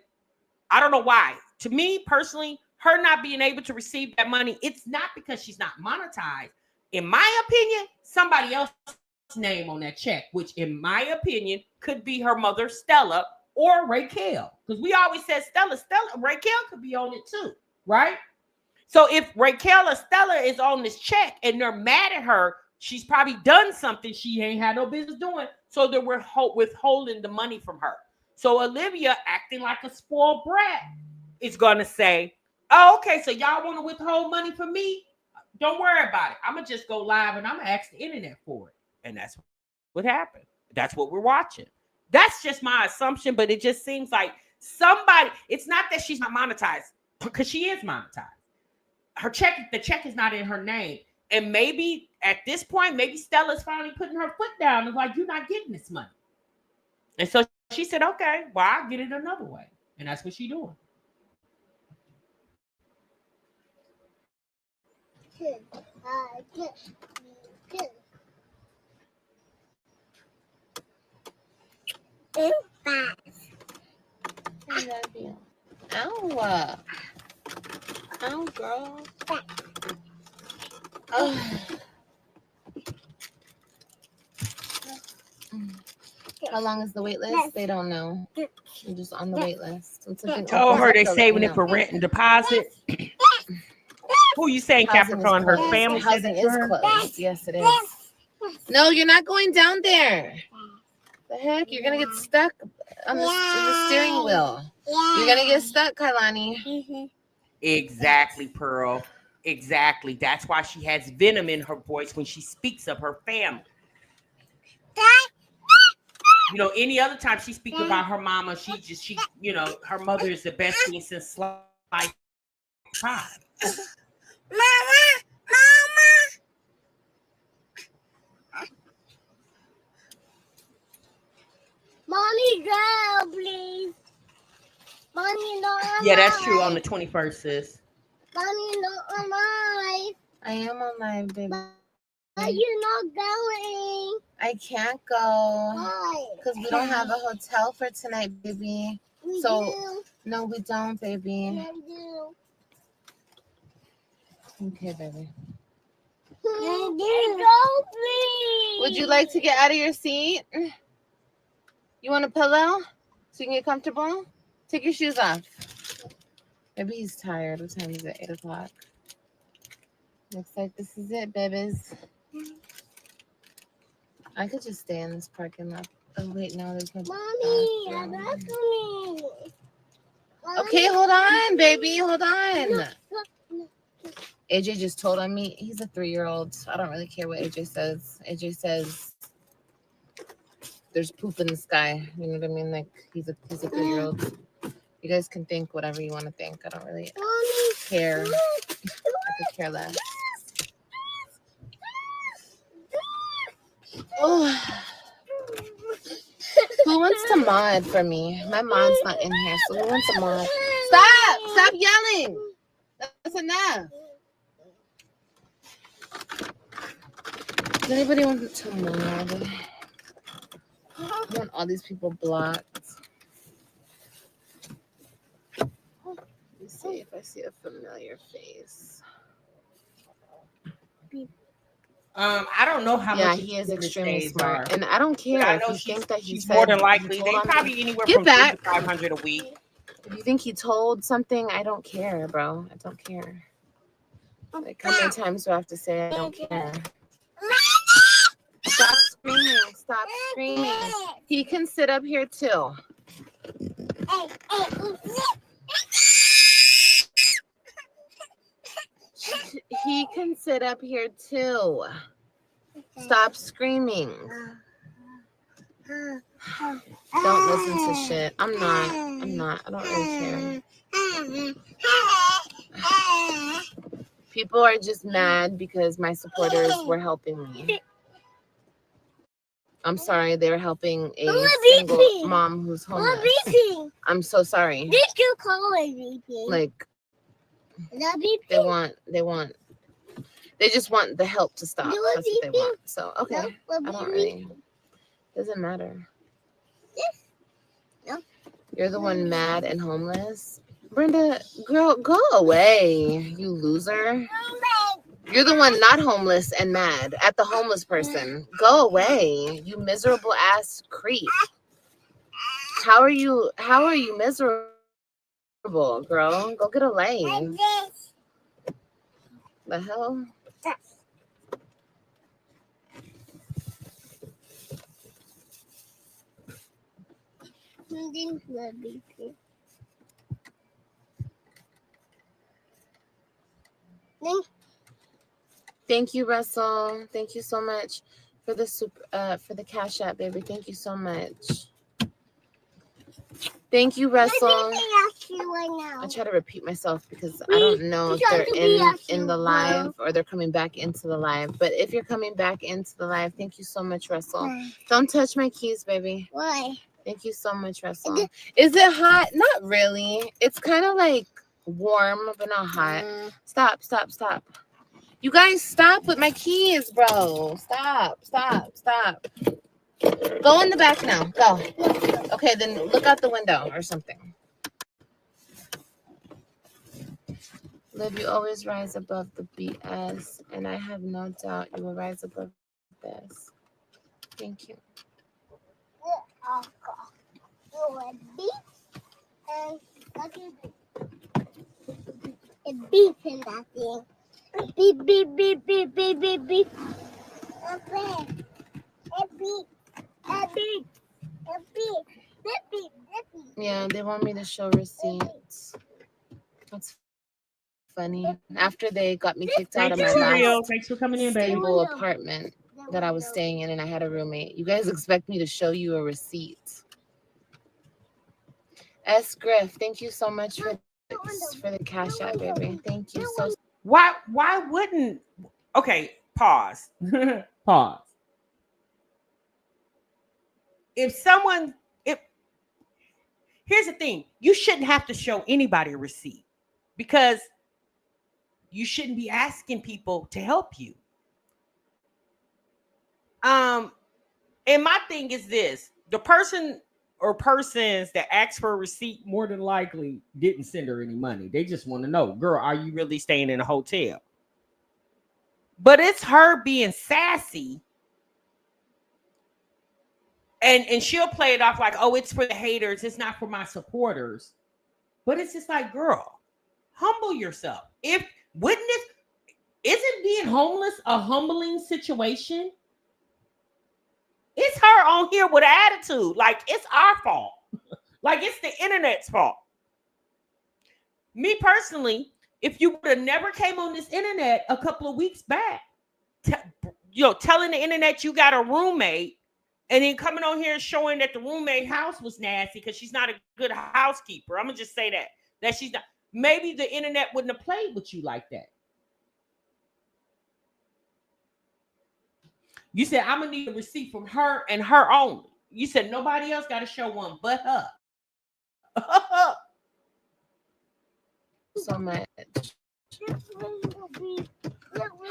I don't know why. To me personally, her not being able to receive that money, it's not because she's not monetized. In my opinion, somebody else's name on that check, which in my opinion could be her mother, Stella, or Raquel. Because we always said Stella, Raquel could be on it too, right? So if Raquel or Stella is on this check and they're mad at her, she's probably done something she ain't had no business doing. So that we're withholding the money from her. So Olivia, acting like a spoiled brat, is going to say, oh, okay, so y'all want to withhold money from me? Don't worry about it. I'm going to just go live and I'm going to ask the internet for it. And that's what happened. That's what we're watching. That's just my assumption, but it just seems like somebody, it's not that she's not monetized, because she is monetized. Her check, the check is not in her name. And maybe at this point, maybe Stella's finally putting her foot down and like, you're not getting this money. And so she said, okay, well, I'll get it another way. And that's what she's doing. I love you. Ow. Ow, girl. Oh. How long is the wait list? They don't know. I'm just on the wait list. Told her they saving it for rent and deposit. Who you saying, Capricorn? Her family? Housing is closed. Yes, it is. No, you're not going down there. The heck? You're going to get stuck on the steering wheel. You're going to get stuck, Kailani. Exactly, Pearl. Exactly. That's why she has venom in her voice when she speaks of her family. You know, any other time she speaks about her mama, she, you know, her mother is the best thing since sliced pie. Mommy, go, please. Mommy, no, yeah, that's true. On the 21st, sis. Mommy, no, alive. I am alive, baby. Are you not going? I can't go. Why? Because we don't have a hotel for tonight, baby. We So, do. no, we don't, baby. We do. Okay, baby. We do. Go, please. Would you like to get out of your seat? You want a pillow so you can get comfortable? Take your shoes off. Maybe he's tired. What time is it? 8 o'clock. Looks like this is it, babies. I could just stay in this parking lot. Oh, wait, no. There's no Mommy, I'm not coming. Okay, hold on, baby. Hold on. AJ just told on me. He's a 3-year-old. I don't really care what AJ says. AJ says there's poop in the sky. You know what I mean? Like, he's a 3-year-old. You guys can think whatever you want to think. I don't really care. I could care less. Oh. Who wants to mod for me? My mod's not in here, so who wants to mod? Stop yelling. That's enough. Does anybody want to mod? I want all these people blocked. Let me see if I see a familiar face. I don't know how much. Yeah, he is extremely smart, and I don't care. I know if you think that she's more than likely. They probably anywhere from 300 to 500 a week. If you think he told something, I don't care, bro. I don't care. Like, how many times do I have to say I don't care? Stop screaming. Stop screaming. He can sit up here too. He can sit up here too. Stop screaming. Don't listen to shit. I'm not. I don't really care. People are just mad because my supporters were helping me. I'm sorry, they were helping a single mom who's homeless. I'm so sorry. Did you call it beeping? Like, they just want the help to stop. That's what they want. So, okay. I don't really, doesn't matter. No. You're the one mad and homeless. Brenda, girl, go away, you loser. You're the one not homeless and mad at the homeless person. Go away, you miserable ass creep. How are you miserable, girl? Go get a lane. The hell? Thank you, Russell. Thank you so much for the for the Cash App, baby. Thank you so much. Thank you, Russell. I try to repeat myself because I don't know if they're in the live or they're coming back into the live. But if you're coming back into the live, thank you so much, Russell. Don't touch my keys, baby. Why? Thank you so much, Russell. Is it hot? Not really. It's kind of like warm, but not hot. Stop. You guys, stop with my keys, bro. Stop. Go in the back now. Go. Okay, then look out the window or something. Liv, you always rise above the BS, and I have no doubt you will rise above this. Thank you. It beeps in that thing. Beep, beep, beep, beep, beep, beep, beep. It beep. It beep. It beep. It beep. It beep. Yeah, they want me to show receipts. That's funny. After they got me kicked out of my last Thanks for coming in, baby. stable apartment that I was staying in, and I had a roommate. You guys expect me to show you a receipt? S. Griff, thank you so much for the Cash App, baby. Thank you so. Why wouldn't? Okay, pause. Pause. If here's the thing, you shouldn't have to show anybody a receipt because you shouldn't be asking people to help you. And my thing is this: the person or persons that ask for a receipt more than likely didn't send her any money. They just want to know, girl, are you really staying in a hotel? But it's her being sassy. And she'll play it off like, oh, it's for the haters. It's not for my supporters. But it's just like, girl, humble yourself. Isn't being homeless a humbling situation? It's her on here with attitude. Like, it's our fault. Like, it's the internet's fault. Me personally, if you would have never came on this internet a couple of weeks back, telling the internet you got a roommate, and then coming on here and showing that the roommate house was nasty because she's not a good housekeeper. I'm going to just say that she's not. Maybe the internet wouldn't have played with you like that. You said, I'm going to need a receipt from her and her only. You said nobody else got to show one but her. So much.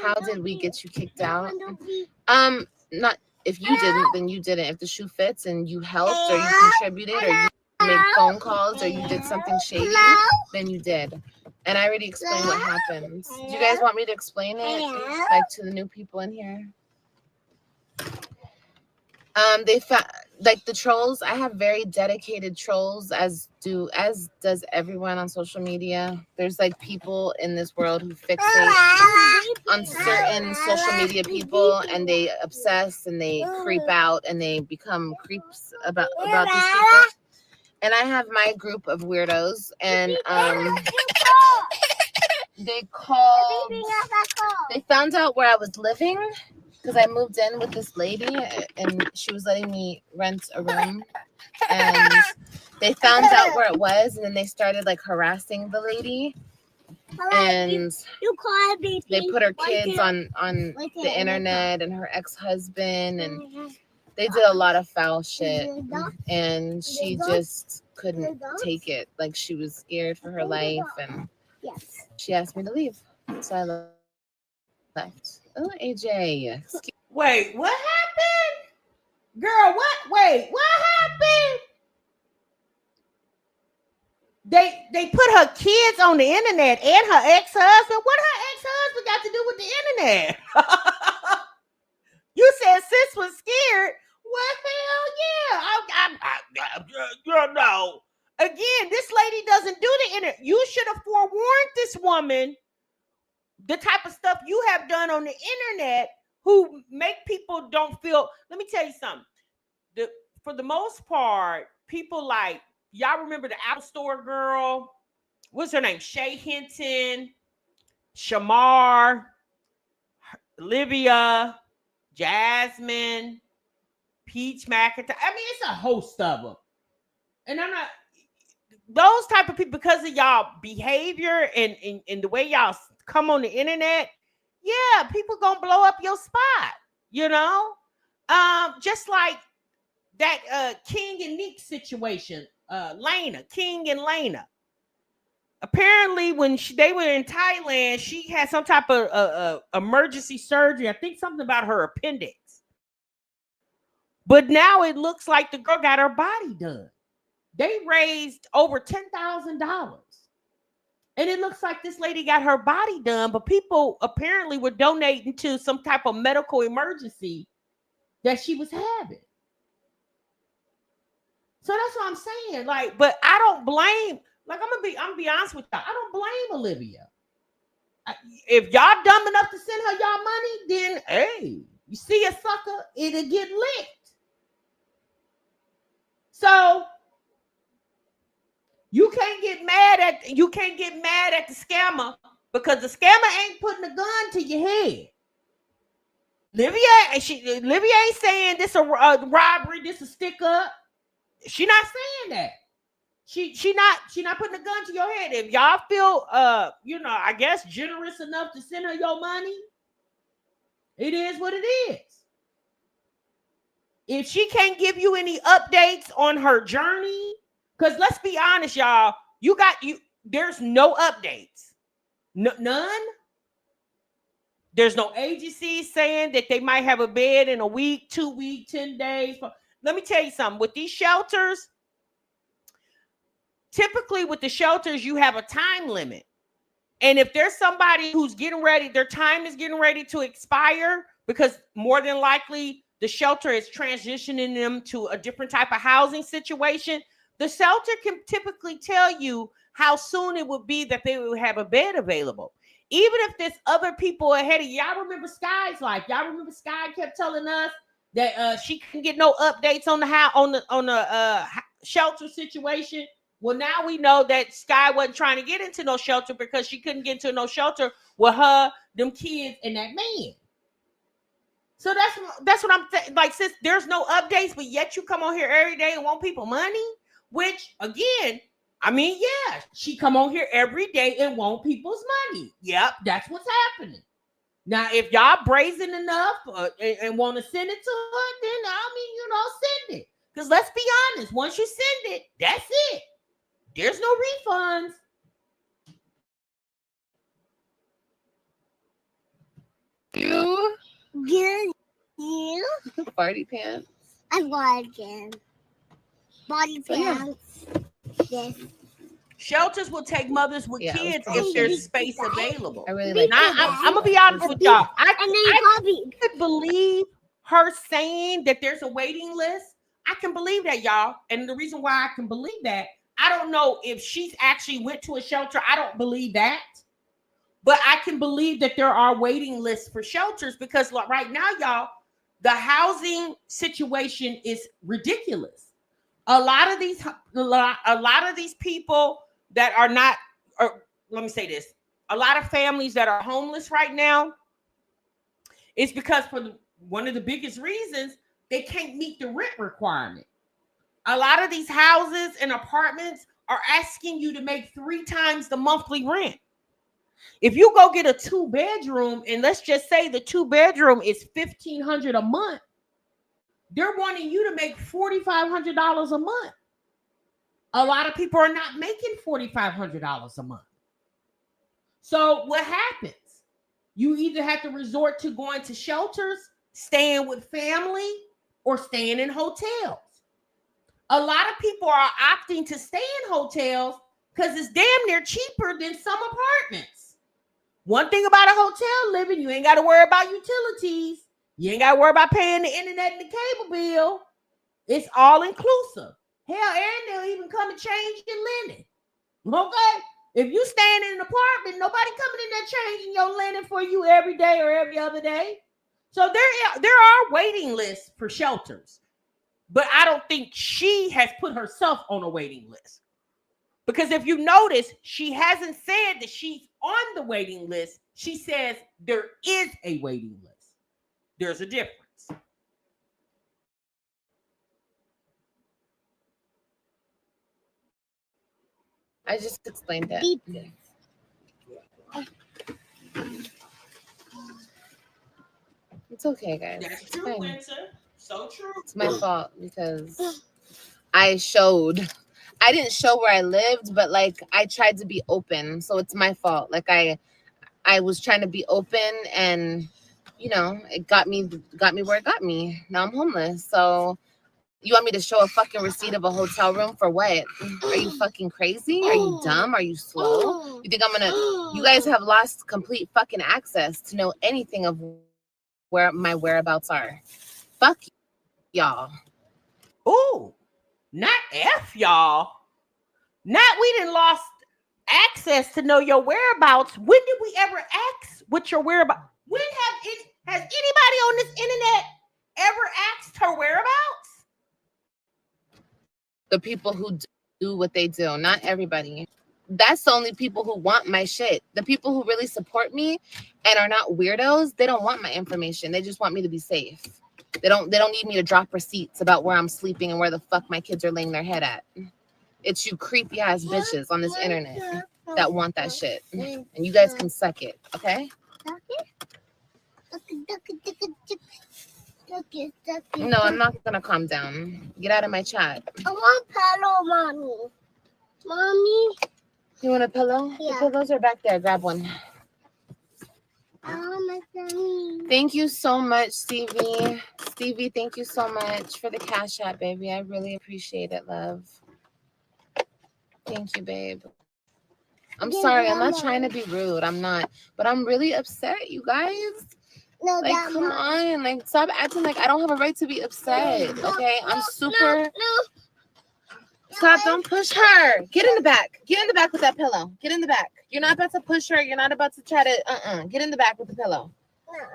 How did we get you kicked out? Not if you didn't, then you didn't. If the shoe fits and you helped or you contributed or you made phone calls or you did something shady, then you did. And I already explained what happened. Do you guys want me to explain it, like, to the new people in here? They found, like, the trolls. I have very dedicated trolls, as does everyone on social media. There's like people in this world who fixate on certain social media people, and they obsess and they creep out and they become creeps about these people. And I have my group of weirdos, and they found out where I was living. Because I moved in with this lady and she was letting me rent a room, and they found out where it was, and then they started like harassing the lady, And you call me. they put her kids on the internet and her ex-husband, and they did a lot of foul shit, and she just couldn't take it. Like, she was scared for her life, and she asked me to leave, so I left. Oh, AJ. Wait, what happened? Girl, what? Wait, what happened? They put her kids on the internet and her ex-husband. What her ex-husband got to do with the internet? You said sis was scared. Well, hell yeah. No. Again, this lady doesn't do the internet. You should have forewarned this woman the type of stuff you have done on the internet who make people don't feel. Let me tell you something. For the most part, people like, y'all remember the Apple Store girl? What's her name? Shay Hinton, Shamar, Olivia, Jasmine, Peach McIntyre. I mean, it's a host of them. And I'm not, those type of people, because of y'all behavior and the way y'all come on the internet, yeah, people gonna blow up your spot, you know? Just like that King and Nick situation, King and Lena. Apparently, when they were in Thailand, she had some type of emergency surgery. I think something about her appendix. But now it looks like the girl got her body done. They raised over $10,000. And it looks like this lady got her body done, but people apparently were donating to some type of medical emergency that she was having. So that's what I'm saying. Like, but I don't blame, like, I'm gonna be honest with y'all. I don't blame Olivia. If y'all dumb enough to send her y'all money, then hey, you see a sucker, it'll get licked. So you can't get mad at the scammer, because the scammer ain't putting a gun to your head. Olivia ain't saying this a robbery, this a stick up. She not saying that. She not putting a gun to your head. If y'all feel I guess generous enough to send her your money, it is what it is. If she can't give you any updates on her journey, because let's be honest, y'all, there's no updates. None. There's no agency saying that they might have a bed in a week, 2 weeks, 10 days. Let me tell you something. With these shelters, typically with the shelters, you have a time limit. And if there's somebody who's getting ready, their time is getting ready to expire, because more than likely the shelter is transitioning them to a different type of housing situation, the shelter can typically tell you how soon it would be that they would have a bed available. Even if there's other people ahead of you. Y'all remember Sky's life. Y'all remember Sky kept telling us that she couldn't get no updates on the shelter situation. Well, now we know that Sky wasn't trying to get into no shelter because she couldn't get into no shelter with her, them kids, and that man. So that's what I'm saying. Like, sis, there's no updates, but yet you come on here every day and want people money. Which, again, I mean, yeah, she come on here every day and want people's money. Yep, that's what's happening. Now, if y'all brazen enough and want to send it to her, then send it. Because let's be honest, once you send it, that's it. There's no refunds. You? Party pants. I want again. Body pants. Yes. Shelters will take mothers with kids if there's space available. I really like I'm going to be honest with y'all. I could believe her saying that there's a waiting list. I can believe that, y'all. And the reason why I can believe that, I don't know if she's actually went to a shelter. I don't believe that. But I can believe that there are waiting lists for shelters, because right now, y'all, the housing situation is ridiculous. A lot of these people that are not, or let me say this, a lot of families that are homeless right now, it's because one of the biggest reasons, they can't meet the rent requirement. A lot of these houses and apartments are asking you to make 3 times the monthly rent. If you go get a 2-bedroom, and let's just say the 2-bedroom is $1,500 a month, they're wanting you to make $4,500 a month. A lot of people are not making $4,500 a month. So what happens? You either have to resort to going to shelters, staying with family, or staying in hotels. A lot of people are opting to stay in hotels because it's damn near cheaper than some apartments. One thing about a hotel living, you ain't got to worry about utilities. You ain't got to worry about paying the internet and the cable bill. It's all inclusive. Hell, and they'll even come and change your linen. Okay? If you staying in an apartment, nobody coming in there changing your linen for you every day or every other day. So there are waiting lists for shelters. But I don't think she has put herself on a waiting list. Because if you notice, she hasn't said that she's on the waiting list. She says there is a waiting list. There's a difference. I just explained that. It's okay, guys. That's It's true, fine. Winter. So true. It's my fault because I didn't show where I lived, but like I tried to be open. So it's my fault. Like I was trying to be open, and you know, it got me where it got me. Now I'm homeless. So you want me to show a fucking receipt of a hotel room for what? Are you fucking crazy? Are you dumb? Are you slow? You think you guys have lost complete fucking access to know anything of where my whereabouts are. Fuck y'all. Ooh, not F y'all. Not we didn't lost access to know your whereabouts. When did we ever ask what your whereabouts? When has anybody on this internet ever asked her whereabouts? The people who do what they do, not everybody. That's the only people who want my shit. The people who really support me and are not weirdos, they don't want my information. They just want me to be safe. They don't need me to drop receipts about where I'm sleeping and where the fuck my kids are laying their head at. It's you creepy ass bitches on this internet that want that shit. And you guys can suck it, okay? No, I'm not gonna calm down. Get out of my chat. I want pillow, mommy. Mommy. You want a pillow? Yeah. The pillows are back there. Grab one. Oh, my Thank you so much, Stevie. Stevie, thank you so much for the cash app, baby. I really appreciate it, love. Thank you, babe. I'm sorry. I'm not trying to be rude. I'm not. But I'm really upset, you guys. No, Like, come on. Like, stop acting like I don't have a right to be upset, okay? I'm super... Stop, don't push her. Get in the back. Get in the back with that pillow. Get in the back. You're not about to push her. You're not about to try to, Get in the back with the pillow.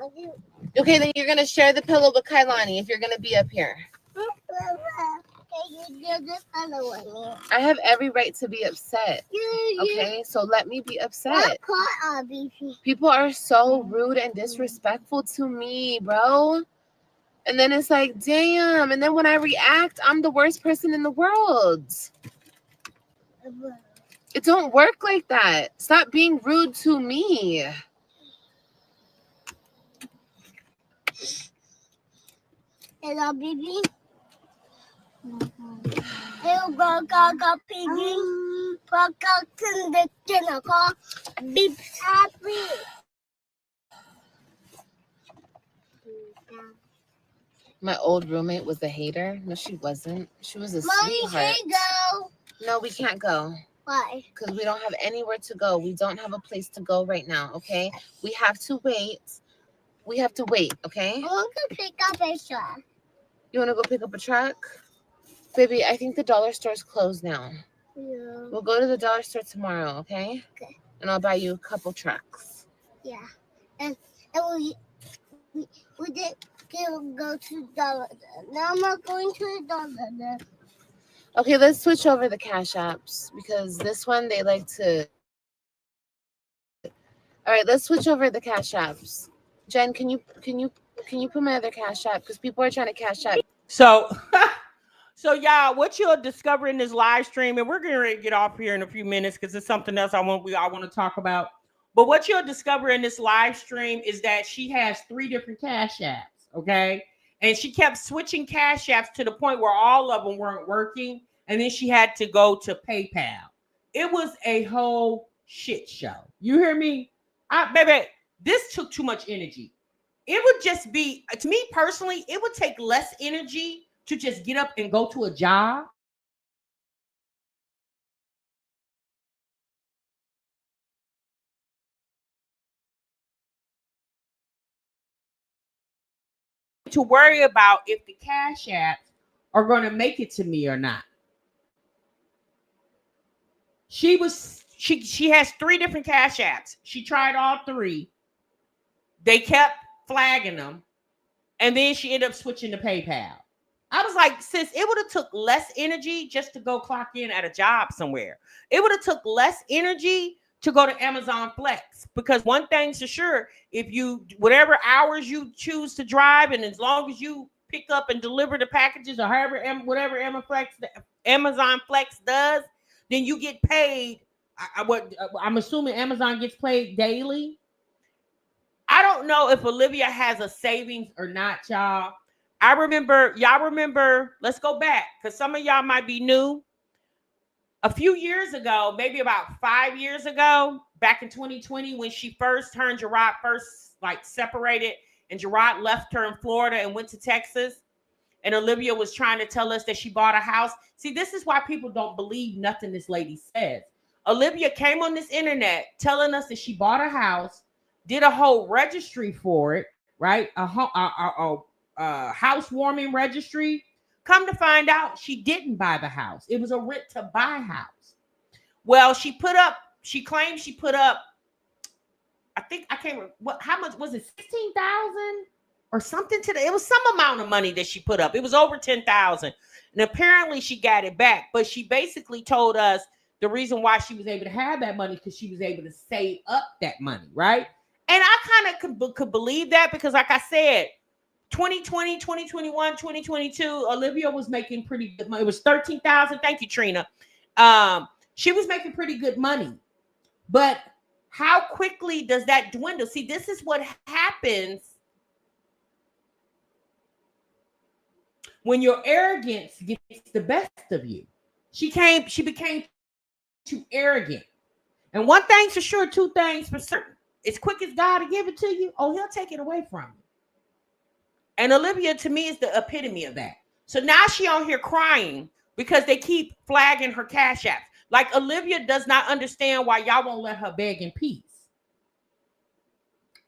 No, Okay, then you're going to share the pillow with Kailani if you're going to be up here. I have every right to be upset. Okay, so let me be upset. People are so rude and disrespectful to me, bro. And then it's like, damn. And then when I react, I'm the worst person in the world. It don't work like that. Stop being rude to me. Hello, baby. Hello, go, baby. Beep, happy. My old roommate was a hater. No, she wasn't. She was a Mommy, sweetheart. can go. No, we can't go. Why? Because we don't have anywhere to go. We don't have a place to go right now, okay? We have to wait. We have to wait, okay? I want to pick up a truck. You want to go pick up a truck? Baby, I think the dollar store's closed now. Yeah. We'll go to the dollar store tomorrow, okay? Okay. And I'll buy you a couple trucks. Yeah. And we did go to the dollar. Now I'm not going to the dollar. Okay, let's switch over the cash apps because this one they like to. All right, let's switch over the cash apps. Jen, can you put my other cash app because people are trying to cash app. So y'all, what you'll discover in this live stream, and we're going to get off here in a few minutes because it's something else I want to talk about. But what you'll discover in this live stream is that she has 3 different cash apps, okay? And she kept switching cash apps to the point where all of them weren't working. And then she had to go to PayPal. It was a whole shit show. You hear me? Baby, this took too much energy. It would just be, to me personally, it would take less energy to just get up and go to a job. To worry about if the cash apps are going to make it to me or not. She has 3 different cash apps. She tried all 3. They kept flagging them. And then she ended up switching to PayPal. I was like, sis, it would have took less energy just to go clock in at a job somewhere. It would have took less energy to go to Amazon Flex, because one thing's for sure, if you, whatever hours you choose to drive, and as long as you pick up and deliver the packages or whatever Amazon Flex does, then you get paid. I'm assuming Amazon gets paid daily. I don't know if Olivia has a savings or not, y'all. Y'all remember, let's go back, because some of y'all might be new. A few years ago, maybe about 5 years ago, back in 2020, when her and Gerard first like separated, and Gerard left her in Florida and went to Texas, and Olivia was trying to tell us that she bought a house. See, this is why people don't believe nothing this lady says. Olivia came on this internet telling us that she bought a house, did a whole registry for it, right? A housewarming registry. Come to find out, she didn't buy the house. It was a rent to buy house. Well, she claimed she put up, I can't remember, how much was it? 16,000 or something it was some amount of money that she put up. It was over 10,000. And apparently she got it back. But she basically told us the reason why she was able to have that money, because she was able to save up that money, right? And I kind of could believe that, because like I said, 2020, 2021, 2022, Olivia was making pretty good money. It was 13,000. Thank you, Trina. She was making pretty good money. But how quickly does that dwindle? See, this is what happens when your arrogance gets the best of you. She became too arrogant. And one thing's for sure, 2 things for certain. As quick as God to give it to you, he'll take it away from you. And Olivia, to me, is the epitome of that. So now she on here crying because they keep flagging her cash apps. Like, Olivia does not understand why y'all won't let her beg in peace.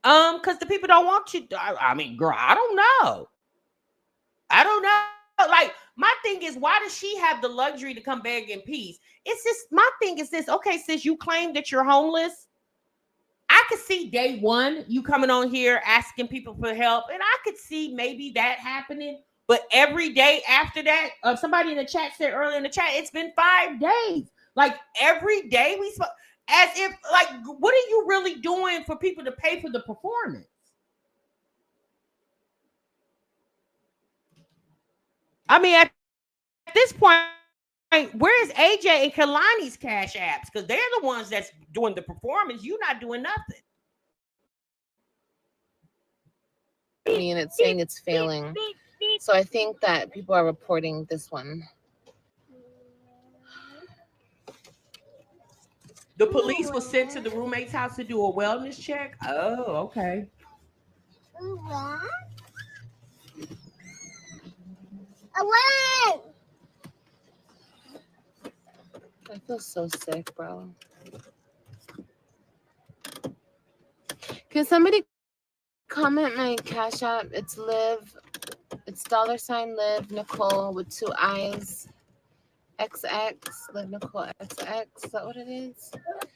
Because the people don't want you. I mean, girl, I don't know. Like, my thing is, why does she have the luxury to come beg in peace? It's just, my thing is this. Okay, sis, you claim that you're homeless. I could see day one you coming on here asking people for help, and I could see maybe that happening. But every day after that, somebody in the chat said earlier in the chat, it's been 5 days. Like, every day as if, like, what are you really doing for people to pay for the performance? I mean, at this point, where's AJ and Kalani's cash apps? Because they're the ones that's doing the performance. You're not doing nothing. And it's saying it's failing. So I think that people are reporting this one. The police was sent to the roommate's house to do a wellness check. Oh, okay. I feel so sick, bro. Can somebody comment my Cash App? It's Liv. It's $Liv Nicole with 2 I's. XX. Liv Nicole XX. Is that what it is?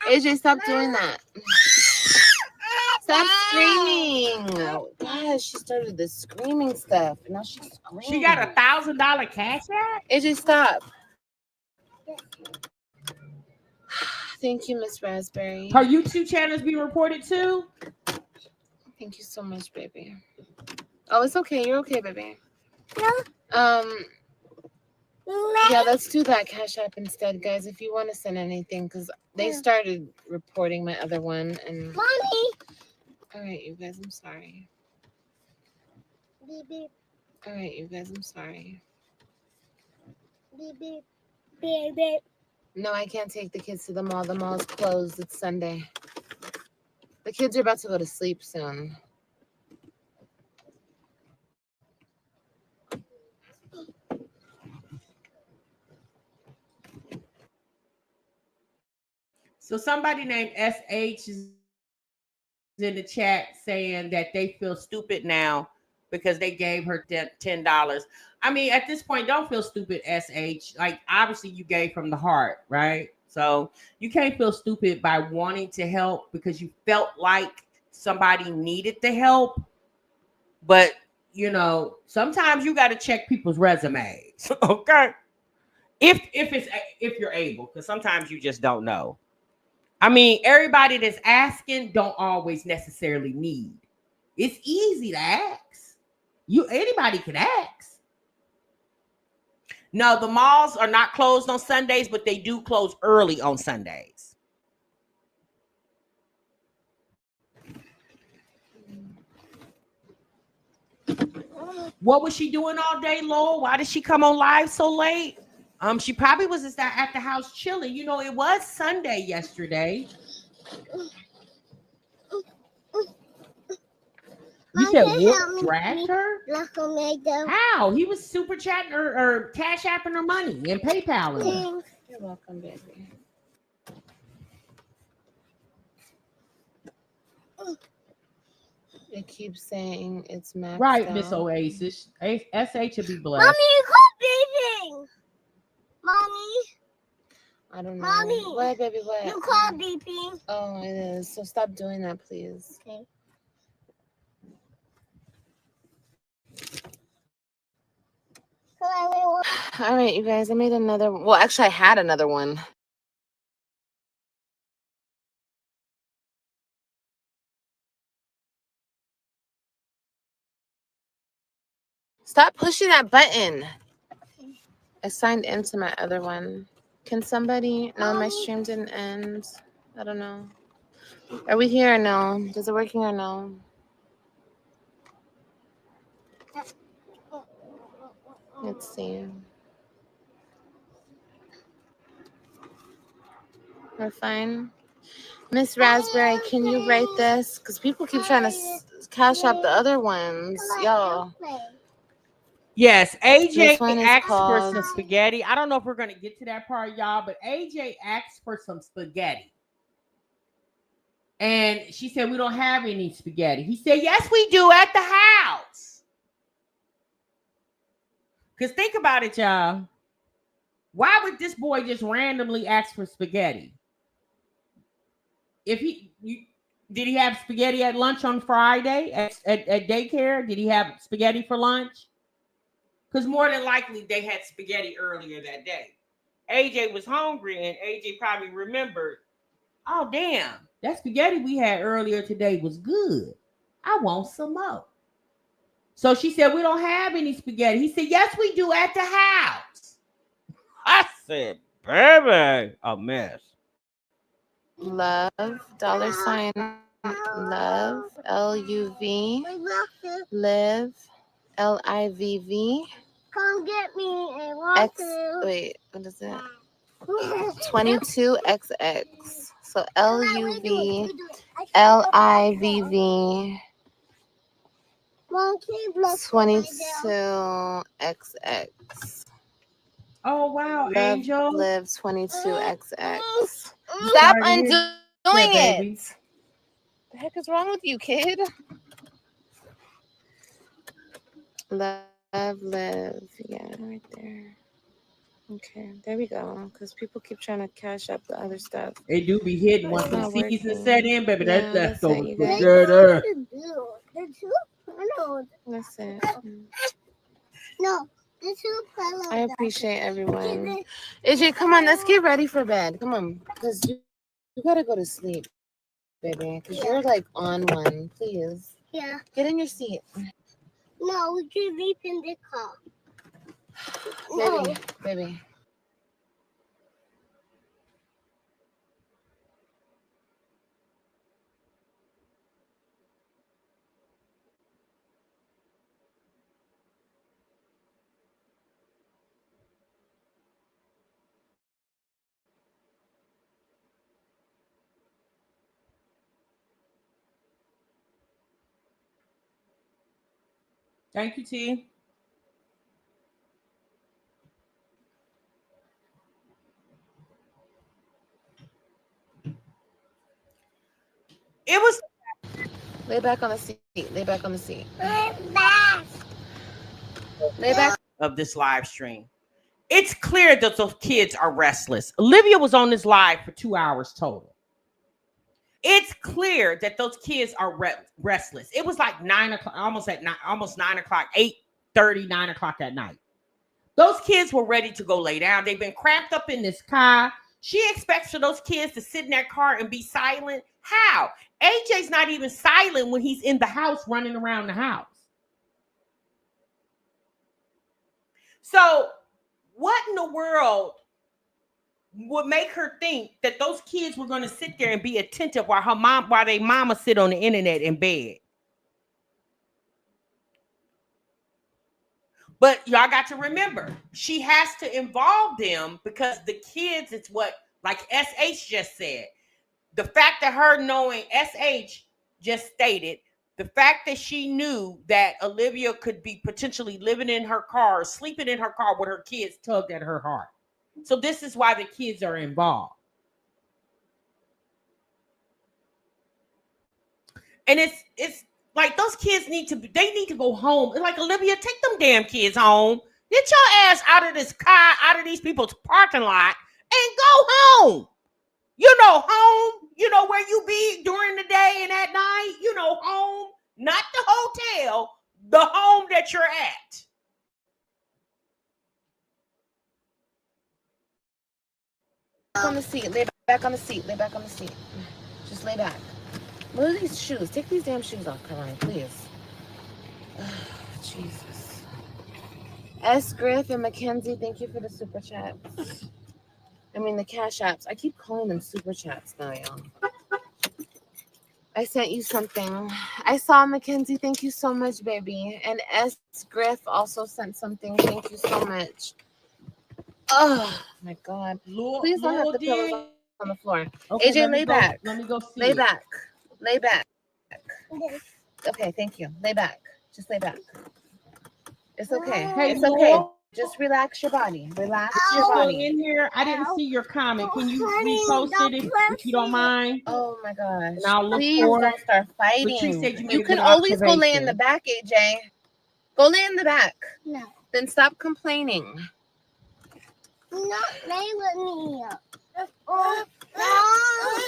AJ, stop doing that. Stop screaming. Gosh, she started this screaming stuff. And now she's screaming. She got $1,000 cash app? AJ, stop. Thank you, Miss Raspberry. Her YouTube channel's being reported too? Thank you so much, baby. Oh, it's okay. You're okay, baby. No. Yeah, let's do that Cash App instead, guys. If you want to send anything, because they started reporting my other one, and Mommy. all right, you guys, I'm sorry. Beep beep All right, you guys, I'm sorry. beep beep beep beep. No, I can't take the kids to the mall. The mall is closed. It's Sunday. The kids are about to go to sleep soon. So somebody named SH is in the chat saying that they feel stupid now because they gave her $10. I mean, at this point, don't feel stupid, SH. Like, obviously, you gave from the heart, right? So you can't feel stupid by wanting to help because you felt like somebody needed the help. But, you know, sometimes you got to check people's resumes, okay? If you're able, because sometimes you just don't know. I mean, everybody that's asking don't always necessarily need. It's easy to ask. Anybody can ask. No, the malls are not closed on Sundays, but they do close early on Sundays. What was she doing all day, Lowell? Why did she come on live so late? She probably was just at the house chilling. You know, it was Sunday yesterday. You said Wolf dragged her? How? He was super chatting or cash apping her money and PayPal her. You're welcome, baby. It keeps saying it's maxed Right, out. Miss Oasis. SH to be blessed. Mommy, you called beeping. Mommy, I don't know. Mommy. What, baby? What? you called beeping. Oh, it is. So stop doing that, please. Okay. All right, you guys. I made another. Well, actually, I had another one. Stop pushing that button. I signed into my other one. Can somebody? No, my stream didn't end. I don't know. Are we here or no? Is it working or no? Let's see. We're fine. Miss Raspberry, can you write this? Because people keep trying to cash out the other ones. Y'all. Yes, AJ This one is asked for called- some spaghetti. I don't know if we're going to get to that part, y'all, but AJ asked for some spaghetti. And she said, we don't have any spaghetti. He said, yes, we do at the house. Because think about it, y'all. Why would this boy just randomly ask for spaghetti? Did he have spaghetti at lunch on Friday at daycare? Did he have spaghetti for lunch? Because more than likely they had spaghetti earlier that day. AJ was hungry and AJ probably remembered, oh, damn, that spaghetti we had earlier today was good. I want some more. So she said, we don't have any spaghetti. He said, yes, we do at the house. I said, baby, a mess. Love, $sign, love, LUV, live, LIVV, Come get me. I want X, to. wait, what is it? 22XX. So LUV, LIVV, 22XX. Oh, wow, Love, Angel. live 22XX. Stop undoing it. Baby. The heck is wrong with you, kid? Love, live. Yeah, right there. Okay, there we go. Because people keep trying to cash up the other stuff. They do be hidden once the season set in, baby. Yeah, That's leftover it, spaghetti. That's it. No. I appreciate everyone. AJ, come on, let's get ready for bed. Come on, because you gotta go to sleep, baby. Because you're like on one. Please. Yeah. Get in your seat. No, we can leave in the car. Baby. Thank you, T. It was Lay back on the seat. Lay back on the seat. Lay back. Of this live stream. It's clear that those kids are restless. Olivia was on this live for 2 hours total. It's clear that those kids are restless. It was like 9 o'clock, almost 9 o'clock, 8:30, 9 o'clock at night. Those kids were ready to go lay down. They've been cramped up in this car. She expects for those kids to sit in that car and be silent. How? AJ's not even silent when he's in the house running around the house. So what in the world would make her think that those kids were going to sit there and be attentive while their mama sit on the internet in bed? But y'all got to remember, she has to involve them because the kids, it's what, like SH just said, the fact that her knowing, SH just stated, the fact that she knew that Olivia could be potentially living in her car, sleeping in her car with her kids tugged at her heart. So this is why the kids are involved. And it's like those kids need to go home. It's like, Olivia, take them damn kids home. Get your ass out of this car, out of these people's parking lot, and go home. You know, home, you know, where you be during the day and at night, you know, home, not the hotel, the home that you're at. On the seat. Lay back on the seat. Lay back on the seat. Just lay back. What are these shoes? Take these damn shoes off, Caroline, please. Jesus. S. Griff and Mackenzie, thank you for the super chats. I mean, the cash apps. I keep calling them super chats now, y'all. I sent you something. I saw Mackenzie. Thank you so much, baby. And S. Griff also sent something. Thank you so much. Oh, my God. Please don't have the pillows on the floor. Okay, AJ, lay back. Let me go see. Lay back. Lay back. Okay, thank you. Lay back. Just lay back. It's okay. Hey, It's okay. Just relax your body. Relax your body. In here, I didn't see your comment. Can you repost it if you don't mind? Oh my gosh. And I'll look Please for don't it. start fighting. Patrice said you made You a can good always go lay in observation. the back, AJ. Go lay in the back. No, Then stop complaining. not play with me.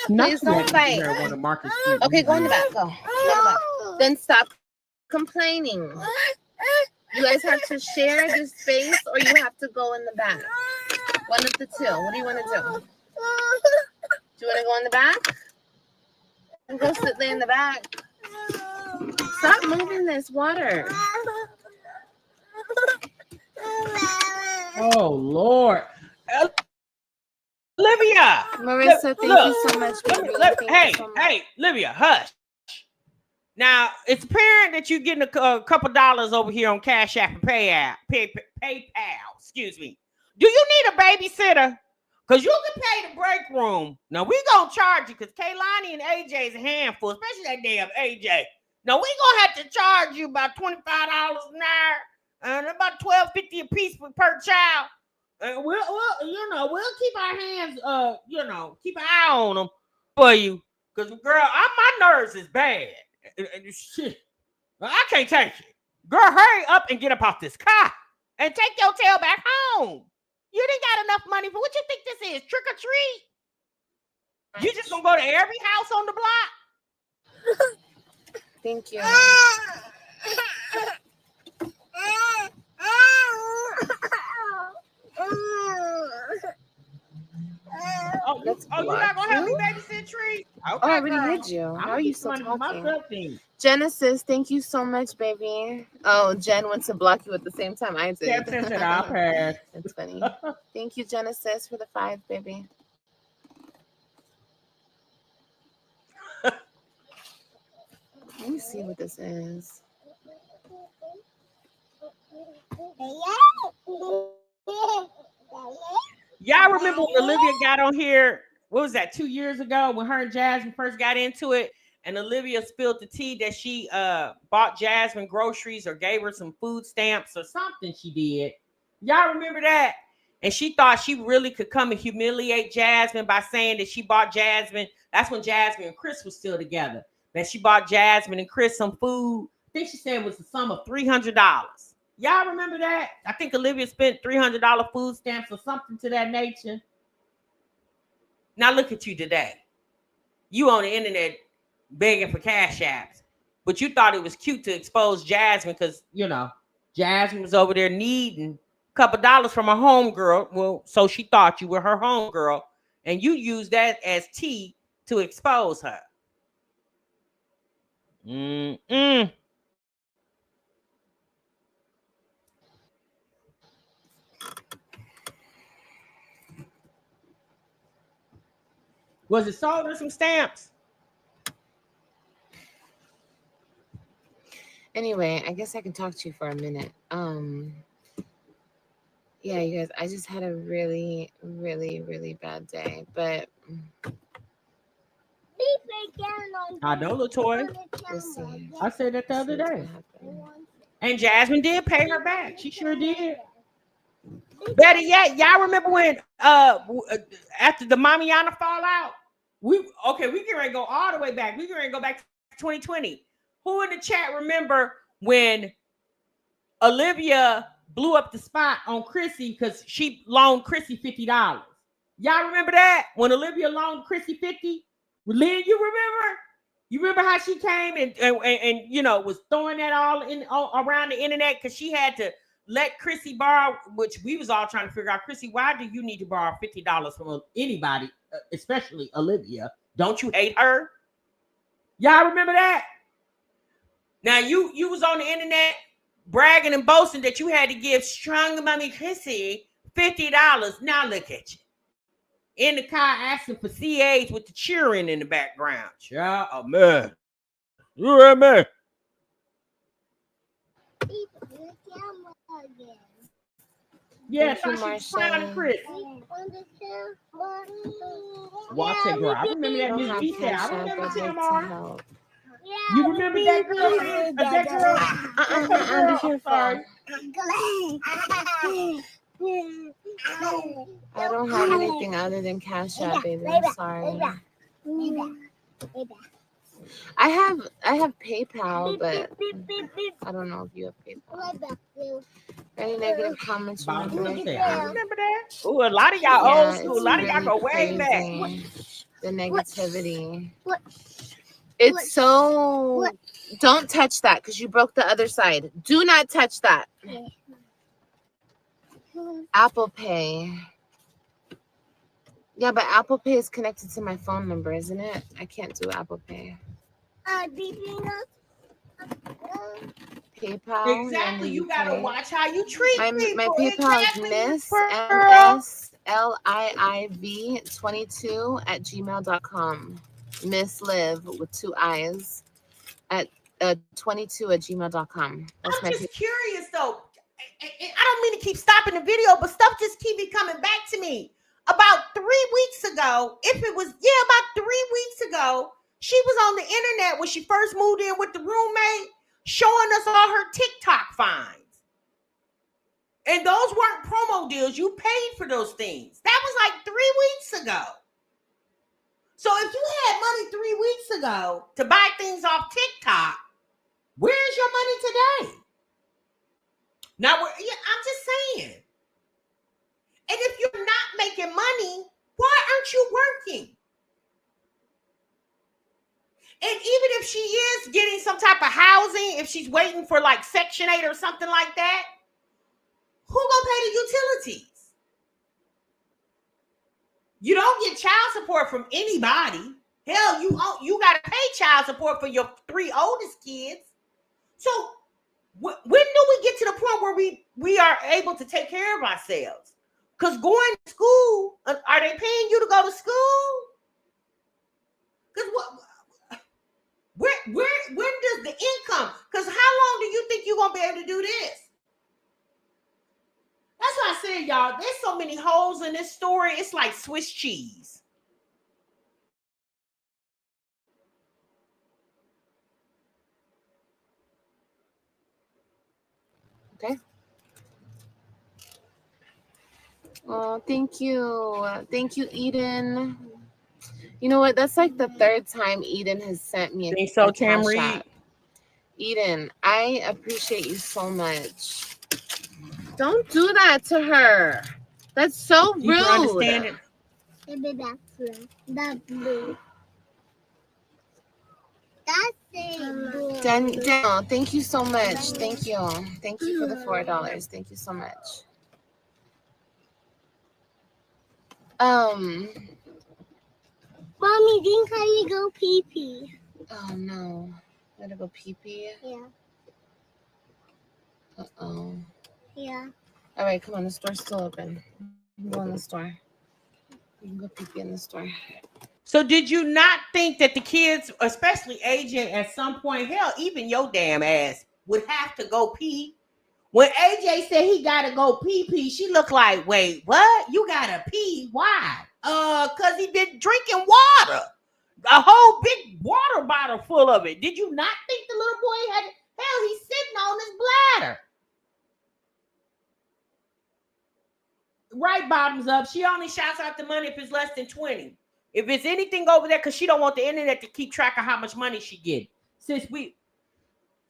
Please don't fight. Okay, go in the back. Go. Go in the back. Then stop complaining. You guys have to share this space or you have to go in the back. One of the two. What do you want to do? Do you want to go in the back? And go sit there in the back. Stop moving this water. Oh, Lord. Olivia. Marissa, thank you so much. Baby. Thank you Hey, so much. hey, Olivia, hush. Now, it's apparent that you're getting a couple dollars over here on Cash App and PayPal. Excuse me. Do you need a babysitter? Because you can pay the break room. Now, we're going to charge you because Kaylani and AJ is a handful, especially that damn AJ. Now, we're going to have to charge you about $25 an hour and about $12.50 a piece per child. And we'll keep our hands, keep an eye on them for you. Because, girl, my nerves is bad. Shit, I can't take it. Girl, hurry up and get up off this car and take your tail back home. You didn't got enough money for what you think this is, trick or treat? You just gonna go to every house on the block? Thank you. You're not gonna help me babysit Tree? Oh, I already girl. hit you. I'm How gonna are you get still money for my talking? selfie. Genesis, thank you so much, baby. Oh, Jen went to block you at the same time I did. Captain said I'll pass. That's funny. Thank you, Genesis, for the 5, baby. Let me see what this is. Y'all remember when Olivia got on here? What was that? 2 years ago when her and Jasmine first got into it, and Olivia spilled the tea that she bought Jasmine groceries or gave her some food stamps or something. She did. Y'all remember that? And she thought she really could come and humiliate Jasmine by saying that she bought Jasmine. That's when Jasmine and Chris was still together. That she bought Jasmine and Chris some food. I think she said it was the sum of $300. Y'all remember that? I think Olivia spent $300 food stamps or something to that nature. Now look at you today. You on the internet begging for cash apps. But you thought it was cute to expose Jasmine because, Jasmine was over there needing a couple dollars from her homegirl. Well, so she thought you were her homegirl. And you used that as tea to expose her. Was it sold or some stamps? Anyway, I guess I can talk to you for a minute. Yeah, you guys, I just had a really, really, really bad day. But I know, LaToy. let's see. I said that the other Let's see day. what happened. And Jasmine did pay her back. She sure did. Better yet, y'all remember when after the Mamiana fallout, we can ready to go all the way back. We can ready to go back to 2020. Who in the chat remember when Olivia blew up the spot on Chrissy because she loaned Chrissy $50? Y'all remember that? When Olivia loaned Chrissy 50? Lynn, you remember? You remember how she came and was throwing that all around the internet because she had to let Chrissy borrow, which we was all trying to figure out. Chrissy, why do you need to borrow $50 from anybody, especially Olivia? Don't you hate her? Y'all remember that? Now you was on the internet bragging and boasting that you had to give strong mommy Chrissy $50. Now look at you. In the car asking for CAs with the cheering in the background. Yeah, oh man. You heard me? Yeah, Thank you, thought she was clowning Chris. Watch that girl. I remember that Miss B said, I remember Tamar. You remember that girl? That girl? I'm sorry. I don't have anything other than Cash App, baby. I'm sorry. I have PayPal, but I don't know if you have PayPal. Any negative comments from I everybody? remember that. Ooh, a lot of y'all old school. A lot of y'all go way back. The negativity. It's so. Don't touch that because you broke the other side. Do not touch that. Apple Pay. Yeah, but Apple Pay is connected to my phone number, isn't it? I can't do Apple Pay. PayPal. Exactly. You gotta watch how you treat people. My PayPal is Miss MSLIIV22@gmail.com. Miss Liv with 2 I's at 22@gmail.com. I'm just curious though. I don't mean to keep stopping the video, but stuff just keep coming back to me. About 3 weeks ago, about 3 weeks ago, she was on the internet when she first moved in with the roommate, showing us all her TikTok finds. And those weren't promo deals. You paid for those things. That was like 3 weeks ago. So if you had money 3 weeks ago to buy things off TikTok, where's your money today? Now, I'm just saying. And if you're not making money, why aren't you working? And even if she is getting some type of housing, if she's waiting for like Section 8 or something like that, who gonna pay the utilities? You don't get child support from anybody. Hell, you got to pay child support for your 3 oldest kids. So when do we get to the point where we are able to take care of ourselves? Because going to school, are they paying you to go to school? Because when does the income? Because how long do you think you're gonna be able to do this? That's why I said, y'all, there's so many holes in this story. It's like Swiss cheese. Okay. Oh, thank you. Thank you, Eden. You know what? That's like the 3rd time Eden has sent me Think so, a cash Tamreed? app. Eden, I appreciate you so much. Don't do that to her. That's so rude. You understand it? Maybe that's blue. That's it. Daniel, thank you so much. Thank you. Thank you for the $4. Thank you so much. Mommy, didn't you go pee pee? Oh no. Gotta go pee pee. Yeah. Uh-oh. Yeah. All right, come on. The store's still open. You can go in the store. You can go pee pee in the store. So did you not think that the kids, especially AJ, at some point, hell, even your damn ass would have to go pee? When AJ said he gotta go pee, she looked like, wait, what? You gotta pee? Why? Cause he been drinking water. A whole big water bottle full of it. Did you not think the little boy had, hell, he's sitting on his bladder. Right bottoms up. She only shouts out the money if it's less than 20. If it's anything over there, because she don't want the internet to keep track of how much money she get. Since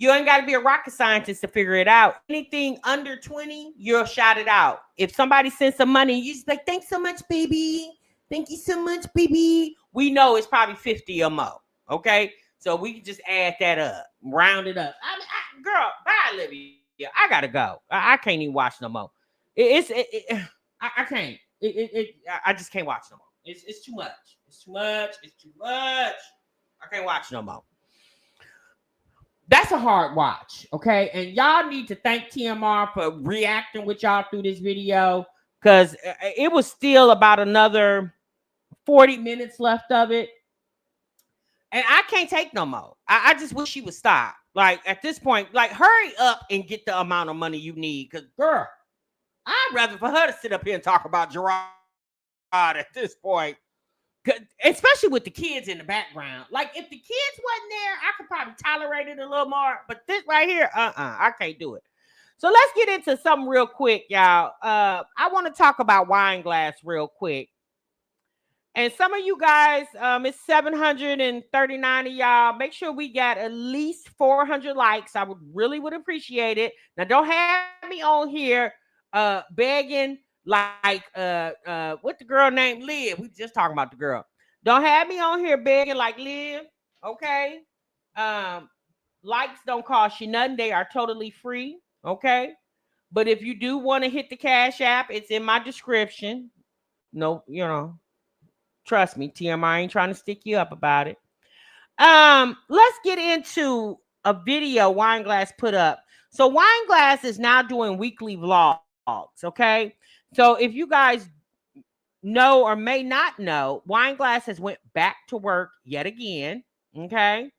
you ain't got to be a rocket scientist to figure it out. Anything under 20, you'll shout it out. If somebody sends some money, you just like, thanks so much, baby. Thank you so much, baby. We know it's probably 50 or more. Okay? So we can just add that up, round it up. Girl, bye, Olivia. I got to go. I can't even watch no more. I can't. I just can't watch no more. It's too much. It's too much. It's too much. I can't watch no more. That's a hard watch, okay? And y'all need to thank TMR for reacting with y'all through this video, because it was still about another 40 minutes left of it. And I can't take no more. I just wish she would stop. Like, at this point, like, hurry up and get the amount of money you need, because, girl, I'd rather for her to sit up here and talk about Gerard at this point. Especially with the kids in the background. Like, if the kids wasn't there, I could probably tolerate it a little more. But this right here, I can't do it. So let's get into something real quick, y'all. I want to talk about Wine Glass real quick. And some of you guys, it's 739 of y'all. Make sure we got at least 400 likes. I would appreciate it. Now, don't have me on here begging like what the girl named Liv. We just talking about the girl. Don't have me on here begging like Liv. Okay. Likes don't cost you nothing. They are totally free. Okay. But if you do want to hit the Cash App, it's in my description. No, trust me, TMI ain't trying to stick you up about it. Let's get into a video Wineglass put up. So Wineglass is now doing weekly vlogs. Okay. So if you guys know or may not know, Wineglass has went back to work yet again. Okay.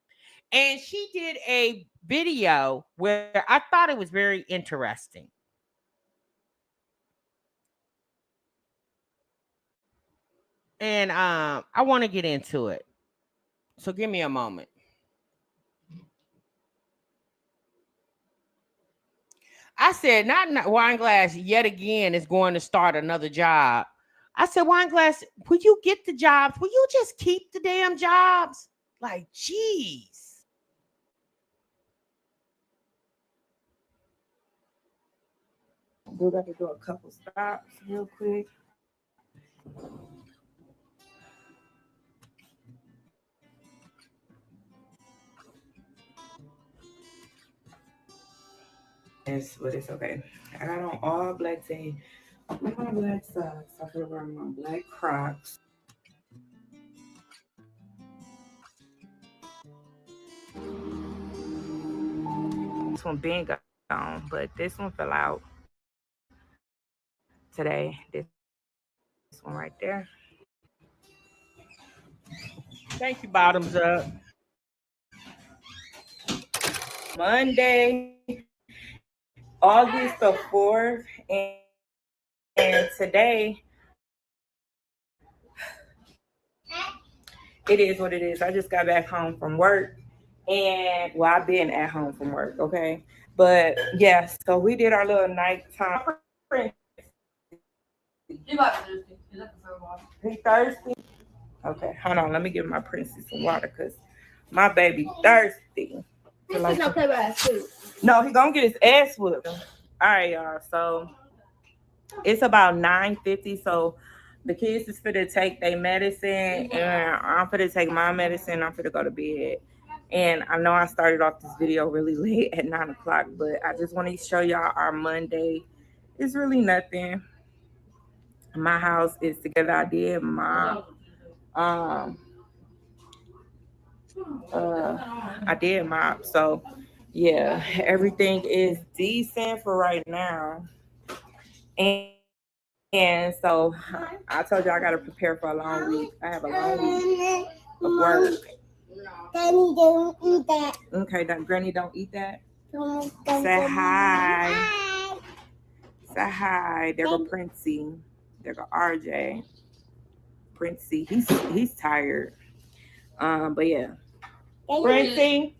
And she did a video where I thought it was very interesting. And I want to get into it. So give me a moment. I said, not Wineglass yet again is going to start another job. I said, Wineglass, will you get the jobs? Will you just keep the damn jobs? Like, geez. We're going to do a couple stops real quick. But it's okay. I got on all black tee, my black socks. I feel wearing my black Crocs. this one been gone, but this one fell out today. This one right there. Thank you, bottoms up. Monday, August the 4th, and today it is what it is. I just got back home from work, and well, I've been at home from work, okay? But yeah, so we did our little nighttime. He thirsty? Okay, hold on. Let me give my princess some water because my baby thirsty. No, he gonna get his ass whooped. All right, y'all. So it's about 9:50. So the kids is finna take their medicine, and I'm finna take my medicine. I'm finna go to bed. And I know I started off this video really late at 9 o'clock, but I just want to show y'all our Monday. It's really nothing. My house is together. I did my I did mop. So yeah, everything is decent for right now. And so I told you I gotta prepare for a long week. I have a long week of work. Granny don't eat that. Okay, Granny don't eat that. Don't Say hi. Hi. Say hi. There go Princey. There go RJ. Princey. He's tired. But yeah. Princey.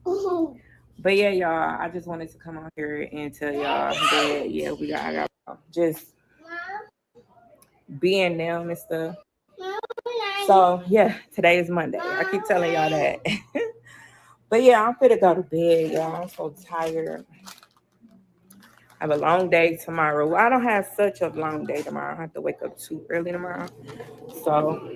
But yeah, y'all, I just wanted to come on here and tell y'all that yeah, I got just being them and stuff. So yeah, today is Monday. I keep telling y'all that. But yeah, I'm finna go to bed, y'all. I'm so tired. I have a long day tomorrow. Well, I don't have such a long day tomorrow. I have to wake up too early tomorrow. So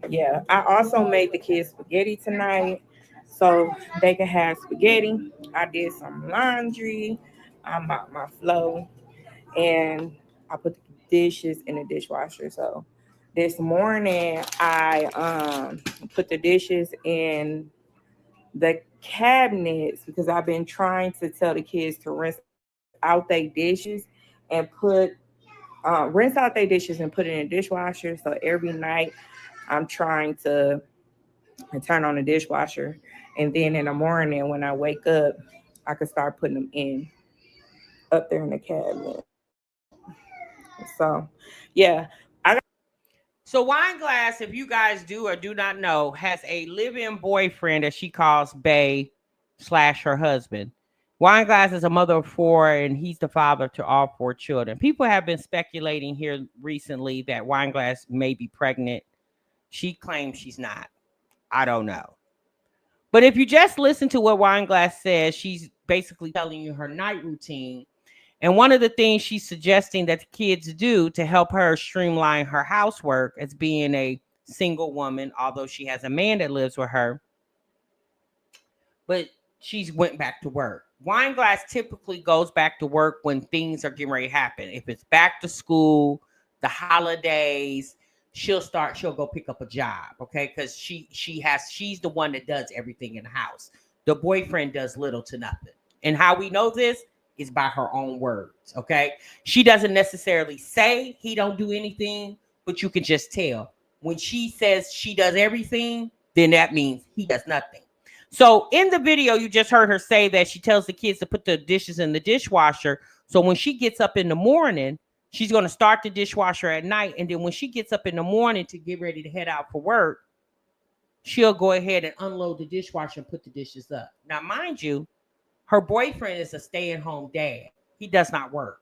yeah, I also made the kids spaghetti tonight so they can have spaghetti. I did some laundry. I mopped my floor, and I put the dishes in the dishwasher. So this morning I put the dishes in the cabinets because I've been trying to tell the kids to rinse out their dishes and rinse out their dishes and put it in the dishwasher. So every night I'm trying to turn on the dishwasher, and then in the morning when I wake up, I can start putting them in up there in the cabinet. So yeah, So Wine Glass, if you guys do or do not know, has a live-in boyfriend that she calls Bae / her husband. Wine Glass is a mother of 4, and he's the father to all 4 children. People have been speculating here recently that Wine Glass may be pregnant. She claims she's not. I don't know. But if you just listen to what Wine Glass says, she's basically telling you her night routine. And one of the things she's suggesting that the kids do to help her streamline her housework as being a single woman, although she has a man that lives with her, but she's went back to work. Wine Glass typically goes back to work when things are getting ready to happen. If it's back to school, the holidays, she'll go pick up a job, okay? Because she's the one that does everything in the house. The boyfriend does little to nothing. And how we know this is by her own words, okay? She doesn't necessarily say he don't do anything, but you can just tell. When she says she does everything, then that means he does nothing. So in the video, you just heard her say that she tells the kids to put the dishes in the dishwasher. So when she gets up in the morning, she's going to start the dishwasher at night. And then when she gets up in the morning to get ready to head out for work, she'll go ahead and unload the dishwasher and put the dishes up. Now, mind you, her boyfriend is a stay-at-home dad. He does not work.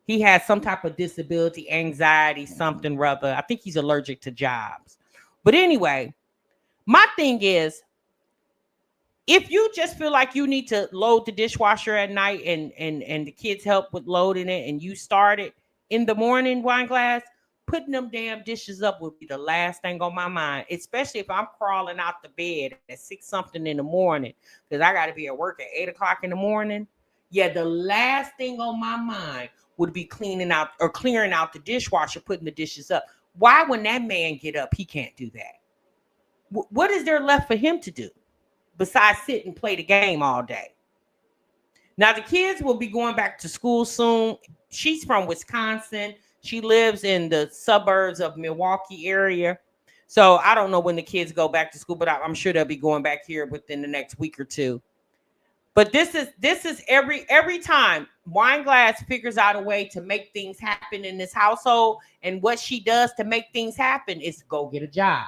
He has some type of disability, anxiety, something rather. I think he's allergic to jobs. But anyway, my thing is, if you just feel like you need to load the dishwasher at night and the kids help with loading it and you start it in the morning, Wine Glass, putting them damn dishes up would be the last thing on my mind, especially if I'm crawling out the bed at 6 something in the morning because I got to be at work at 8 o'clock in the morning. Yeah, the last thing on my mind would be clearing out the dishwasher, putting the dishes up. Why, when that man get up, he can't do that? What is there left for him to do? besides sit and play the game all day. Now the kids will be going back to school soon. She's from Wisconsin. She lives in the suburbs of Milwaukee area. So I don't know when the kids go back to school, but I'm sure they'll be going back here within the next week or two. But this is every time Wineglass figures out a way to make things happen in this household, and what she does to make things happen is go get a job.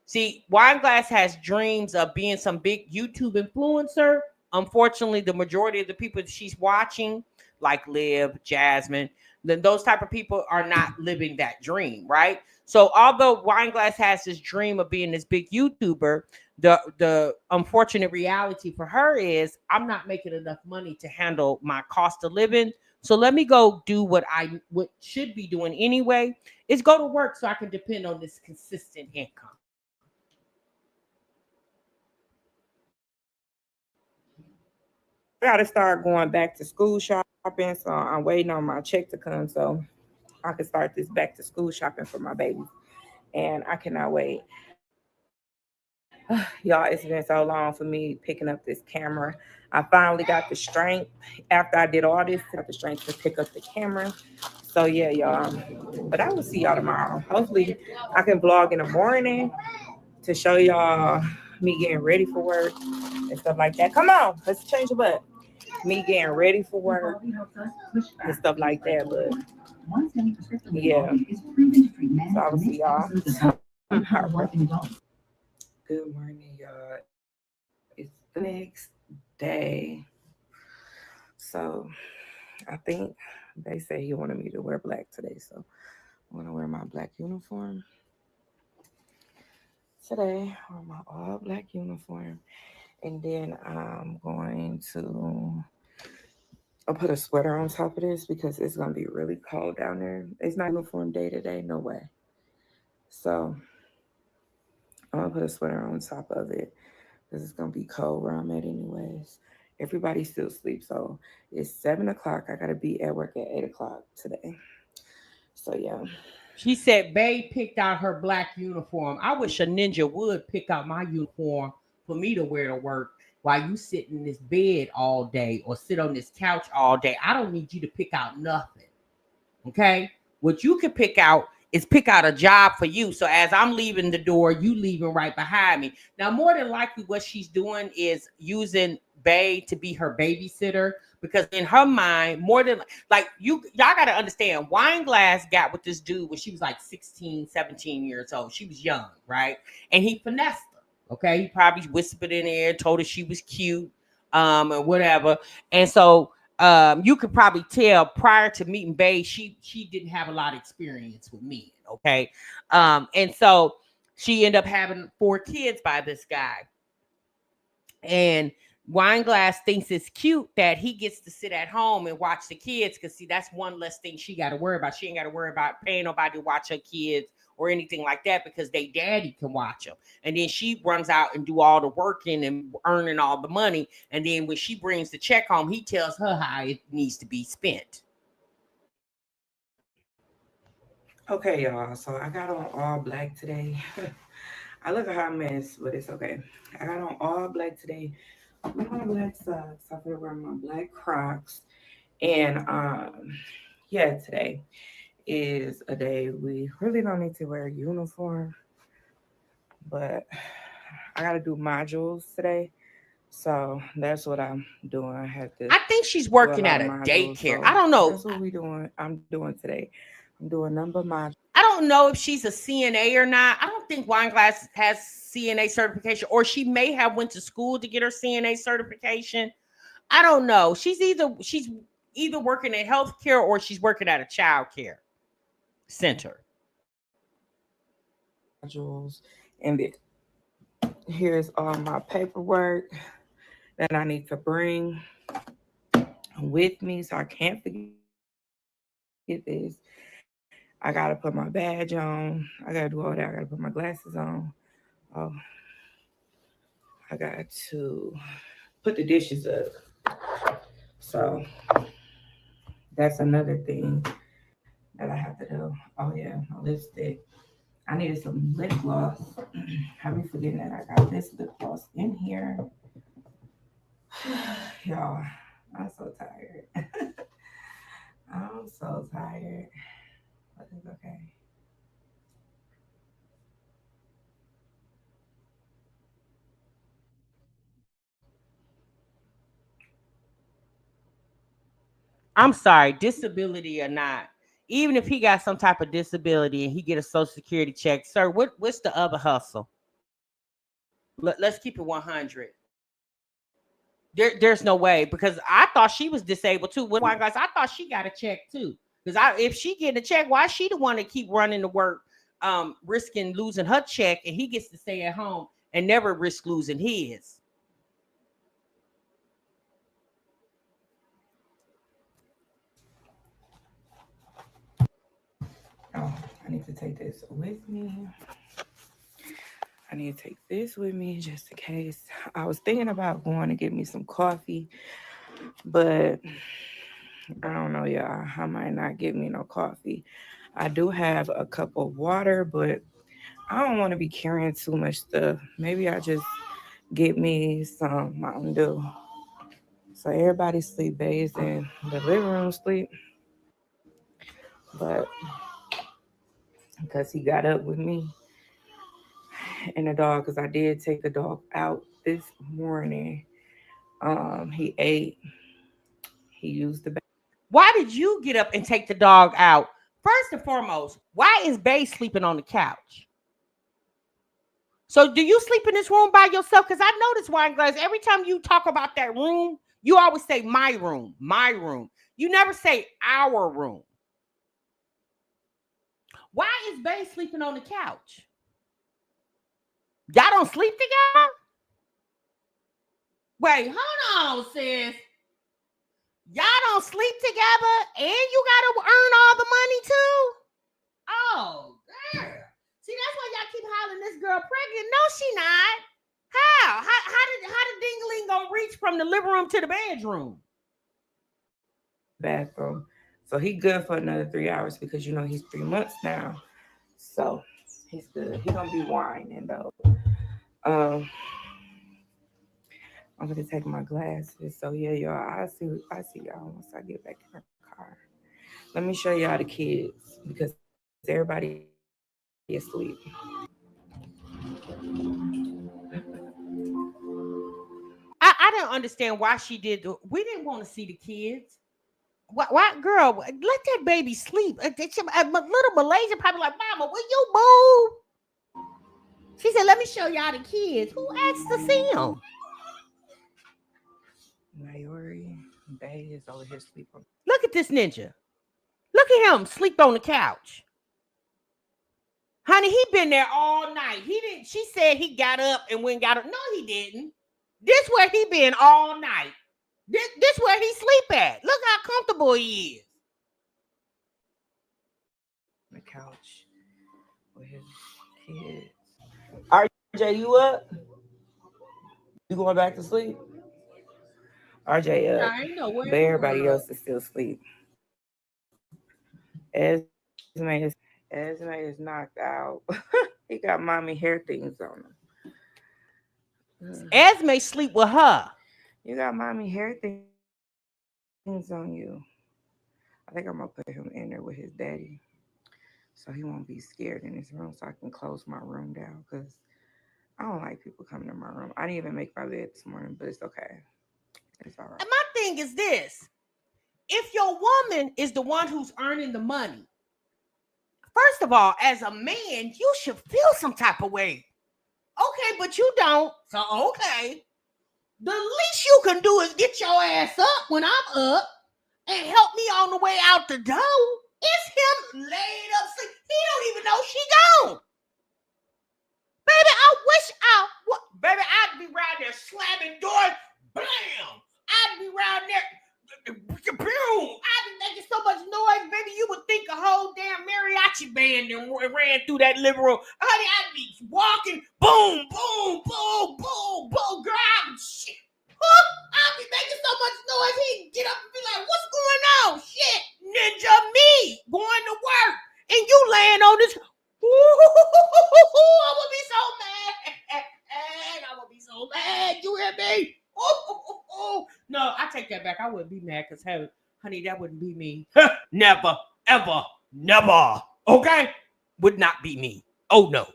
See, Wineglass has dreams of being some big YouTube influencer. Unfortunately, the majority of the people that she's watching, like Liv, Jasmine, then those type of people are not living that dream, right? So although Wineglass has this dream of being this big YouTuber, the unfortunate reality for her is I'm not making enough money to handle my cost of living. So let me go do what should be doing anyway, is go to work so I can depend on this consistent income. I gotta start going back to school shopping, so I'm waiting on my check to come so I can start this back to school shopping for my baby. And I cannot wait. Y'all, it's been so long for me picking up this camera. I finally got the strength after I did all this, I got the strength to pick up the camera. So yeah, y'all. But I will see y'all tomorrow. Hopefully I can vlog in the morning to show y'all me getting ready for work and stuff like that. Come on, let's change the butt. Me getting ready for work and stuff like that. But yeah, so I will see y'all. Good morning, y'all. It's the next day. So I think they say he wanted me to wear black today. So I'm going to wear my black uniform today, or my all black uniform. And then I'm going to I'll put a sweater on top of this because it's going to be really cold down there. It's not uniform day today. No way. So I'm going to put a sweater on top of it because it's going to be cold where I'm at anyways. Everybody still sleeps. So it's 7 o'clock. I got to be at work at 8 o'clock today. So yeah. She said Bae picked out her black uniform. I wish a ninja would pick out my uniform for me to wear to work while you sit in this bed all day or sit on this couch all day. I don't need you to pick out nothing. Okay? What you can pick out is pick out a job for you. So as I'm leaving the door, you leaving right behind me. Now, more than likely what she's doing is using Bae to be her babysitter, because in her mind, more than like y'all got to understand, Wineglass got with this dude when she was like 16, 17 years old. She was young, right? And he finessed her. Okay. He probably whispered in there, told her she was cute, or whatever. And so you could probably tell prior to meeting Bae, she didn't have a lot of experience with men. Okay. And so she ended up having 4 kids by this guy. And Wineglass thinks it's cute that he gets to sit at home and watch the kids, because see, that's one less thing she got to worry about. She ain't got to worry about paying nobody to watch her kids or anything like that, because they daddy can watch them. And then she runs out and do all the working and earning all the money. And then when she brings the check home, he tells her how it needs to be spent. Okay, y'all. So I got on all black today. I look a hot mess, but it's okay. I got on all black today. My black socks. I'm gonna wear my black Crocs. And yeah, today is a day we really don't need to wear a uniform, but I gotta do modules today. So that's what I'm doing. I have to I think she's working at a modules, daycare. so I don't know. That's what we doing. I'm doing today. I'm doing number modules. I don't know if she's a CNA or not. I don't think Wineglass has CNA certification, or she may have went to school to get her CNA certification. I don't know. She's either working in healthcare or she's working at a child care center. Modules, and here's all my paperwork that I need to bring with me, so I can't forget this. I gotta put my badge on. I gotta do all that. I gotta put my glasses on. Oh, I got to put the dishes up. So that's another thing that I have to do. Oh yeah, my lipstick. I needed some lip gloss. I be forgetting that I got this lip gloss in here. Y'all, I'm so tired. I'm so tired. But it's okay. I'm sorry, disability or not, even if he got some type of disability and he get a social security check, sir, what's the other hustle? Let's keep it 100. There's no way, because I thought she was disabled too. When guys, I thought she got a check too. Because if she getting a check, why is she the one to keep running to work, risking losing her check, and he gets to stay at home and never risk losing his? Oh, I need to take this with me. I need to take this with me just in case. I was thinking about going to get me some coffee, but I don't know, y'all. I might not get me no coffee. I do have a cup of water, but I don't want to be carrying too much stuff. Maybe I just get me some Mountain Dew. So everybody sleep bathed in the living room sleep. But because he got up with me and the dog, because I did take the dog out this morning. He ate. He used the bathroom. Why did you get up and take the dog out? First and foremost, why is Bae sleeping on the couch? So do you sleep in this room by yourself? Because I noticed, Wine Glass, every time you talk about that room, you always say my room, my room. You never say our room. Why is Bae sleeping on the couch? Y'all don't sleep together? Wait, hold on, sis. Y'all don't sleep together and you gotta earn all the money too? Oh, girl. See, that's why y'all keep hollering this girl pregnant. No, she not. How did Dingling gonna reach from the living room to the bedroom? Bathroom. So he good for another 3 hours because he's 3 months now. So he's good. He gonna be whining though. Um, I'm gonna take my glasses. So yeah, y'all. I see y'all once I get back in the car. Let me show y'all the kids because everybody is asleep. I don't understand why she did. We didn't want to see the kids. Why, girl? Let that baby sleep. A little Malaysian probably like, Mama, will you move? She said, "Let me show y'all the kids." Who asked to see them? Mayori Bay is over here sleeping. Look at this ninja. Look at him sleep on the couch. Honey, he been there all night. He didn't. She said he got up and went got up. No, he didn't. This where he been all night. This where he sleep at. Look how comfortable he is. The couch with his kids. RJ, you up? You going back to sleep? RJ up. But everybody else is still asleep. Esme is knocked out. He got mommy hair things on him. Esme sleep with her. You got mommy hair things on you. I think I'm gonna put him in there with his daddy, so he won't be scared in his room. So I can close my room down because I don't like people coming to my room. I didn't even make my bed this morning, but it's okay. It's all right. And my thing is this: if your woman is the one who's earning the money, first of all, as a man, you should feel some type of way. Okay, but you don't. So okay. The least you can do is get your ass up when I'm up and help me on the way out the door. It's him laid up sleep. He don't even know she gone. Baby, baby, I'd be around there slamming doors. Bam! I'd be around there. Boom! I'd be making so much noise, baby. You would think a whole damn mariachi band ran through that living room. Honey, I'd be walking. Boom, boom, boom, boom, boom. Girl, I'd shit. I'd be making so much noise. He'd get up and be like, "What's going on?" Shit, ninja, me going to work, and you laying on this. I would be so mad. I would be so mad. You hear me? No, I take that back. I wouldn't be mad because, hey, honey, that wouldn't be me. Never, ever, never. Okay? Would not be me. Oh, no.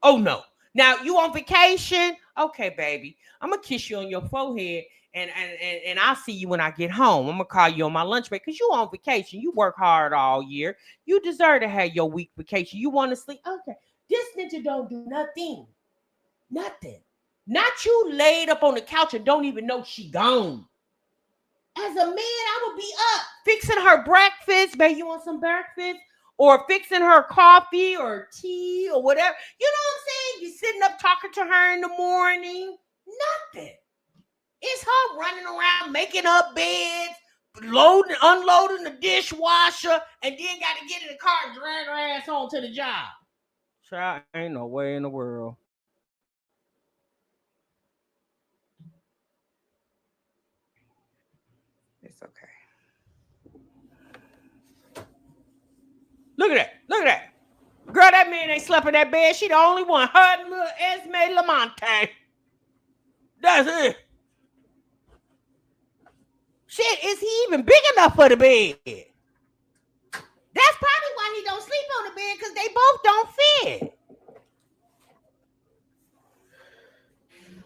Oh, no. Now, you on vacation? Okay, baby. I'm going to kiss you on your forehead, and I'll see you when I get home. I'm going to call you on my lunch break because you on vacation. You work hard all year. You deserve to have your week vacation. You want to sleep? Okay. This ninja don't do nothing. Nothing. Not you laid up on the couch and don't even know she gone. As a man, I would be up fixing her breakfast. Babe, you want some breakfast? Or fixing her coffee or tea or whatever. You know what I'm saying? You sitting up talking to her in the morning. Nothing. It's her running around making up beds, loading, unloading the dishwasher, and then got to get in the car and drag her ass home to the job. Child, ain't no way in the world. It's okay. Look at that. Look at that. Girl, that man ain't slept in that bed. She the only one. Her and little Esme Lamonte. That's it. Shit, is he even big enough for the bed? That's probably why he don't sleep on the bed, because they both don't fit.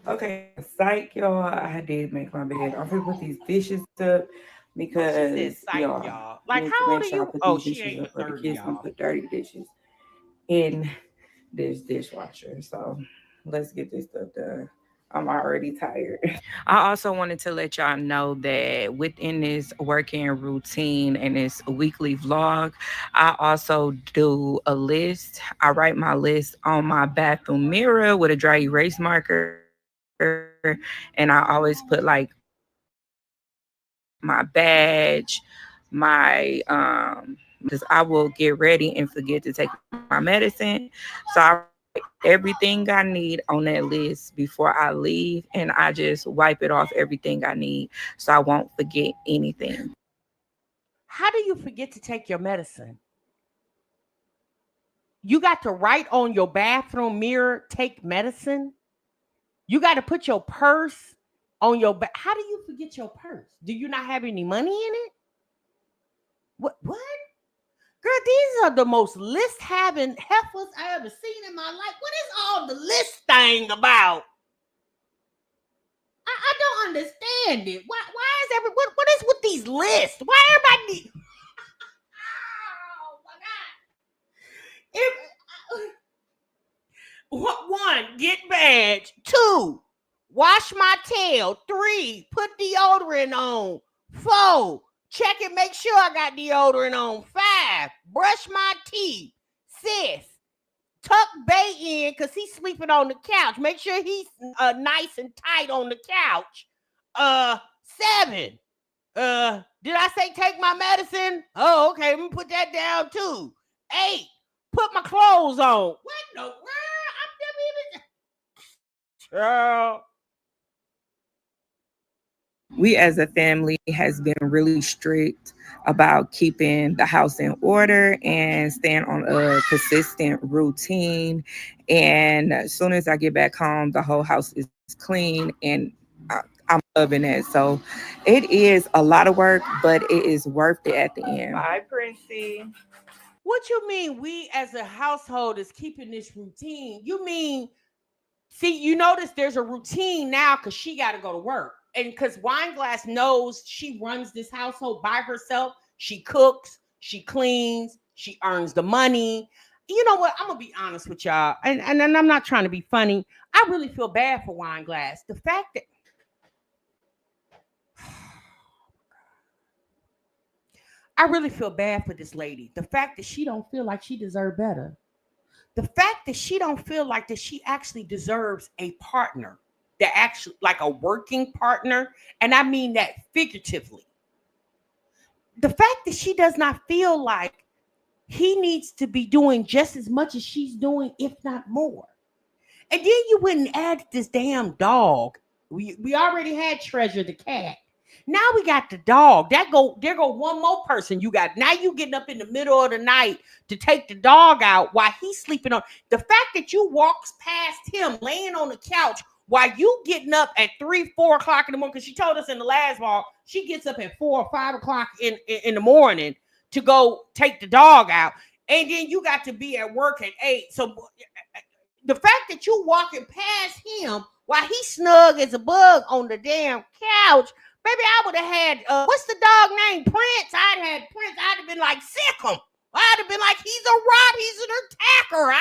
Okay, psych, y'all. I did make my bed. I'm gonna put these dishes up because Psych, y'all. Like, how old are you? Oh, she ain't up for the 30, kids. Gonna put dirty dishes in this dishwasher. So let's get this stuff done. I'm already tired. I also wanted to let y'all know that within this working routine and this weekly vlog, I also do a list. I write my list on my bathroom mirror with a dry erase marker. And I always put like my badge, my because I will get ready and forget to take my medicine. So I write everything I need on that list before I leave, and I just wipe it off everything I need so I won't forget anything. How do you forget to take your medicine? You got to write on your bathroom mirror, take medicine. You got to put your purse on your back. How do you forget your purse? Do you not have any money in it? What? Girl, these are the most list having heifers I ever seen in my life. What is all the list thing about? I don't understand it. Why is what is with these lists? Why everybody oh my God. One, get badge. 2, wash my tail. 3, put deodorant on. 4, check and make sure I got deodorant on. 5, brush my teeth. 6, tuck Bae in because he's sleeping on the couch. Make sure he's nice and tight on the couch. 7, did I say take my medicine? Oh, okay. Let me put that down too. 8, put my clothes on. What in the world? Girl. We as a family has been really strict about keeping the house in order and staying on a consistent routine. And as soon as I get back home, the whole house is clean, and I'm loving it. So it is a lot of work, but it is worth it at the end. Bye, Princey. What you mean we as a household is keeping this routine? You mean, see, you notice there's a routine now because she got to go to work. And because Wineglass knows she runs this household by herself. She cooks, she cleans, she earns the money. You know what? I'm going to be honest with y'all. And I'm not trying to be funny. I really feel bad for Wineglass. The fact that I really feel bad for this lady. The fact that she don't feel like she deserves better. The fact that she don't feel like that she actually deserves a partner, that actually like a working partner. And I mean that figuratively. The fact that she does not feel like he needs to be doing just as much as she's doing, if not more. And then you went and added this damn dog. We already had Treasure the cat. Now we got the dog. There go one more person you got. Now you getting up in the middle of the night to take the dog out while he's sleeping on. The fact that you walks past him laying on the couch while you getting up at 3, 4 o'clock in the morning, because she told us in the last vlog, she gets up at 4 or 5 o'clock in the morning to go take the dog out. And then you got to be at work at 8. So the fact that you walking past him while he snug as a bug on the damn couch, baby, I would have had, what's the dog name? Prince. I'd have Prince. I'd have been like, sick him. I'd have been like, he's an attacker.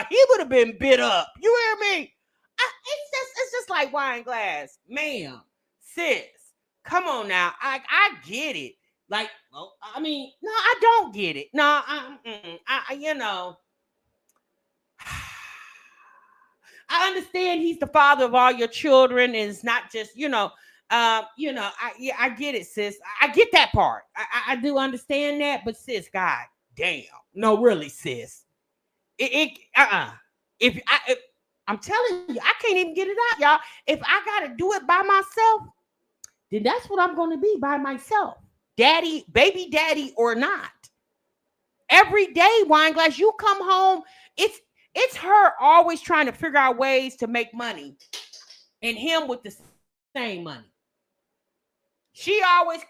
He would have been bit up. You hear me? It's just like wine glass. Ma'am, sis, come on now. I get it. Like, well, I mean, no, I don't get it. No, I understand he's the father of all your children, and it's not just, I get it, sis. I get that part. I do understand that, but sis, God damn, no, really, sis. If I'm telling you, I can't even get it out, y'all. If I gotta do it by myself, then that's what I'm gonna be, by myself, daddy, baby daddy or not. Every day, wine glass, you come home, it's her always trying to figure out ways to make money, and him with the same money. She always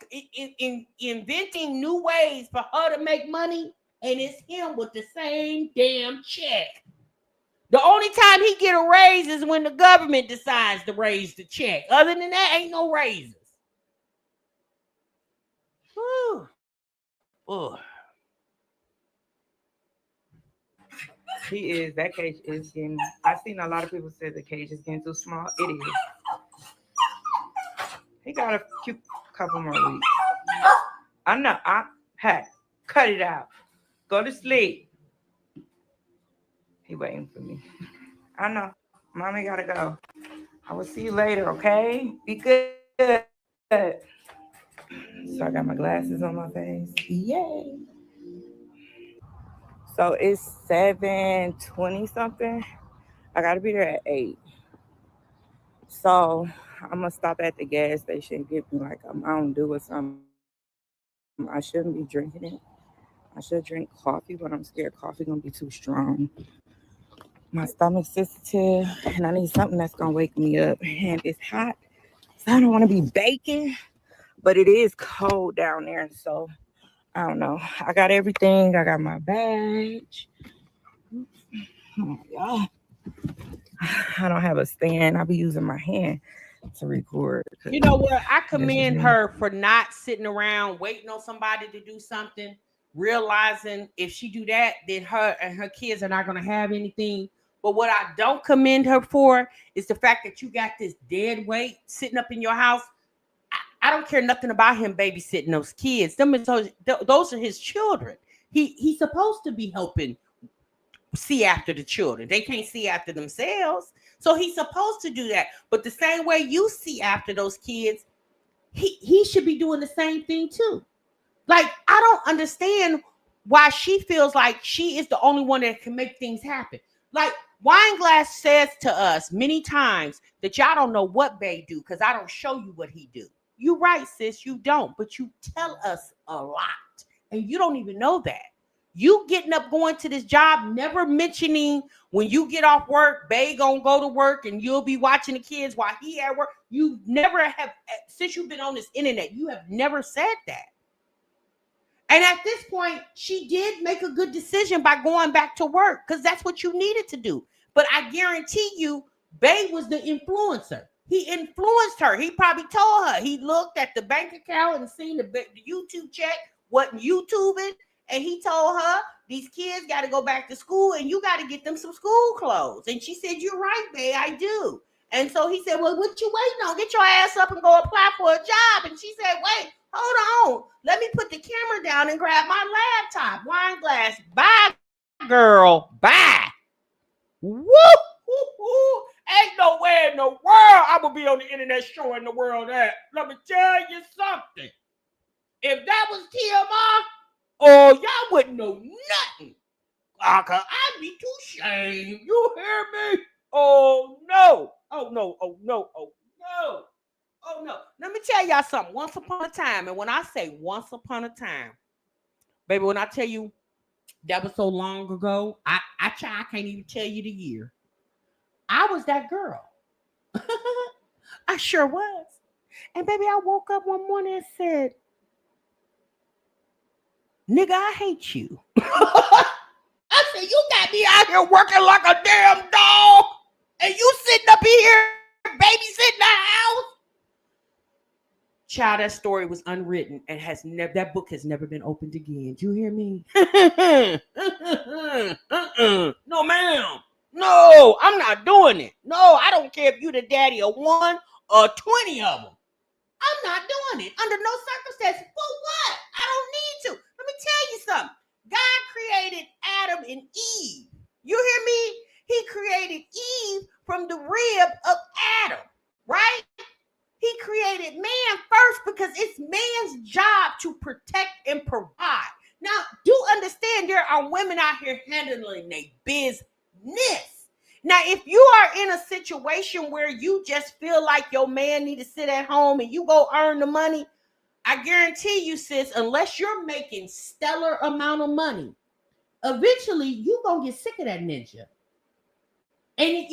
inventing new ways for her to make money, and it's him with the same damn check. The only time he get a raise is when the government decides to raise the check. Other than that, ain't no raises. Whew. Ugh. He is. That cage is getting. I've seen a lot of people say the cage is getting too small. It is. He got a cute couple more weeks. I know. Hey, cut it out. Go to sleep. He waiting for me. I know. Mommy gotta go. I will see you later, okay? Be good. So I got my glasses on my face. Yay. So it's 7:20 something. I gotta be there at 8. So I'm gonna stop at the gas station and get me like a Mountain Dew or something. I shouldn't be drinking it. I should drink coffee, but I'm scared coffee gonna be too strong. My stomach's sensitive, and I need something that's gonna wake me up. And it's hot, so I don't want to be baking, but it is cold down there. So I don't know. I got everything. I got my badge. Oh, y'all. I don't have a stand. I'll be using my hand to record. You know what? I commend her for not sitting around waiting on somebody to do something, realizing if she do that, then her and her kids are not going to have anything. But what I don't commend her for is the fact that you got this dead weight sitting up in your house. I don't care nothing about him babysitting those kids. Those are his children. He's supposed to be helping see after the children. They can't see after themselves. So he's supposed to do that. But the same way you see after those kids, he should be doing the same thing too. Like, I don't understand why she feels like she is the only one that can make things happen. Like, Wineglass says to us many times that y'all don't know what Bae do because I don't show you what he do. You right, sis, you don't, but you tell us a lot, and you don't even know that. You getting up, going to this job, never mentioning when you get off work, Bae gonna go to work and you'll be watching the kids while he at work. You never have, since you've been on this internet, you have never said that. And at this point, she did make a good decision by going back to work because that's what you needed to do. But I guarantee you, Bae was the influencer. He influenced her. He probably told her. He looked at the bank account and seen the YouTube check, wasn't YouTubing. And he told her, these kids got to go back to school and you got to get them some school clothes. And she said, you're right, Bae, I do. And so he said, well, what you waiting on? Get your ass up and go apply for a job. And she said, wait, hold on. Let me put the camera down and grab my laptop. Wine glass. Bye, girl. Bye. Woo! Ain't nowhere in the world I'm going to be on the internet showing the world that. Let me tell you something. If that was TMI, oh, y'all wouldn't know nothing. Cause I'd be too ashamed. You hear me? Oh no. Oh no. Oh no. Oh no. Oh no. Let me tell y'all something. Once upon a time, and when I say once upon a time, baby, when I tell you that was so long ago, I can't even tell you the year. I was that girl. I sure was. And baby, I woke up one morning and said, nigga, I hate you. I said, you got me out here working like a damn dog, and you sitting up here babysitting the house. Child, that story was unwritten and that book has never been opened again. Do you hear me? No, ma'am. No, I'm not doing it. No, I don't care if you the daddy of 1 or 20 of them. I'm not doing it under no circumstances. For what? I don't need to. Let me tell you something. God created Adam and Eve. You hear me? He created Eve from the rib of Adam, right? He created man first because it's man's job to protect and provide. Now, do understand there are women out here handling their business. Now, if you are in a situation where you just feel like your man need to sit at home and you go earn the money, I guarantee you, sis, unless you're making stellar amount of money, eventually you gonna get sick of that ninja. And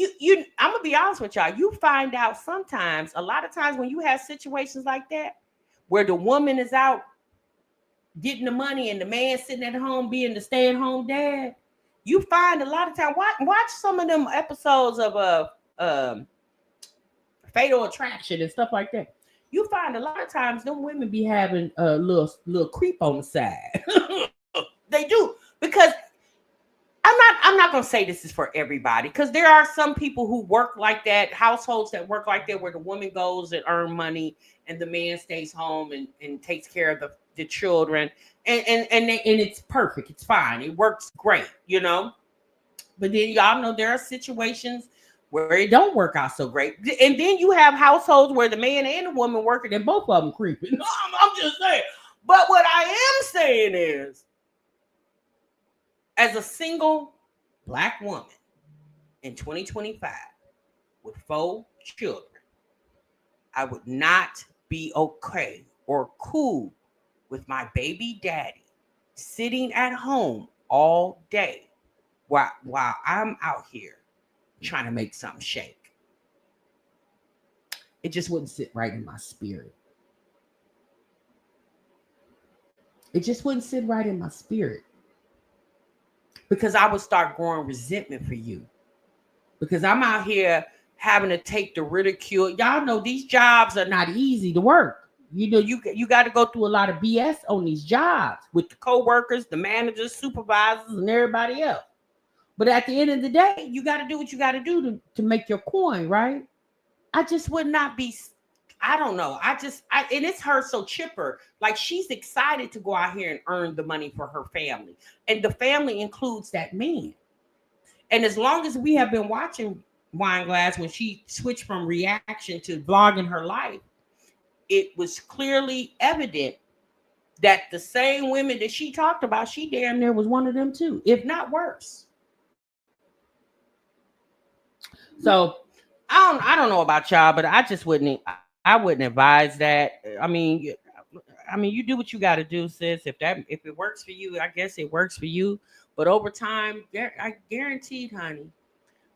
I'm gonna be honest with y'all, you find out sometimes, a lot of times when you have situations like that, where the woman is out getting the money and the man sitting at home being the stay-at-home dad, you find a lot of time, watch some of them episodes of Fatal Attraction and stuff like that. You find a lot of times them women be having a little creep on the side. They do, because I'm not gonna say this is for everybody, because there are some people who work like that, households that work like that, where the woman goes and earn money and the man stays home and takes care of the children, and it's perfect, it's fine, it works great, you know. But then y'all know there are situations where it don't work out so great, and then you have households where the man and the woman working and both of them creeping. I'm just saying. But what I am saying is, as a single Black woman in 2025 with 4 children, I would not be okay or cool with my baby daddy sitting at home all day while I'm out here trying to make something shake. It just wouldn't sit right in my spirit. It just wouldn't sit right in my spirit. Because I would start growing resentment for you. Because I'm out here having to take the ridicule. Y'all know these jobs are not easy to work. You know, you got to go through a lot of BS on these jobs with the co-workers, the managers, supervisors, and everybody else. But at the end of the day, you got to do what you got to do to make your coin, right? I just would not be, I don't know. And it's her so chipper. Like, she's excited to go out here and earn the money for her family. And the family includes that man. And as long as we have been watching Wine Glass, when she switched from reaction to vlogging her life, it was clearly evident that the same women that she talked about, she damn near was one of them too, if not worse. So I don't know about y'all, but I just wouldn't advise that. I mean, you do what you got to do, sis. If it works for you, I guess it works for you. But over time, I guaranteed, honey,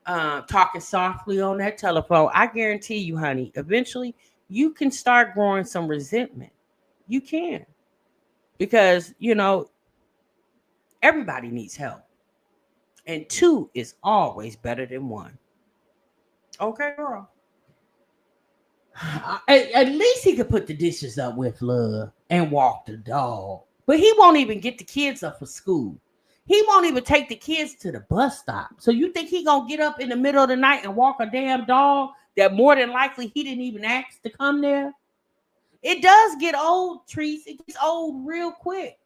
talking softly on that telephone, I guarantee you, honey, eventually you can start growing some resentment. You can, because you know everybody needs help, and 2 is always better than 1. Okay, girl. At least he could put the dishes up with love and walk the dog. But he won't even get the kids up for school. He won't even take the kids to the bus stop. So you think he gonna get up in the middle of the night and walk a damn dog that more than likely he didn't even ask to come there? It does get old, Trees. It gets old real quick.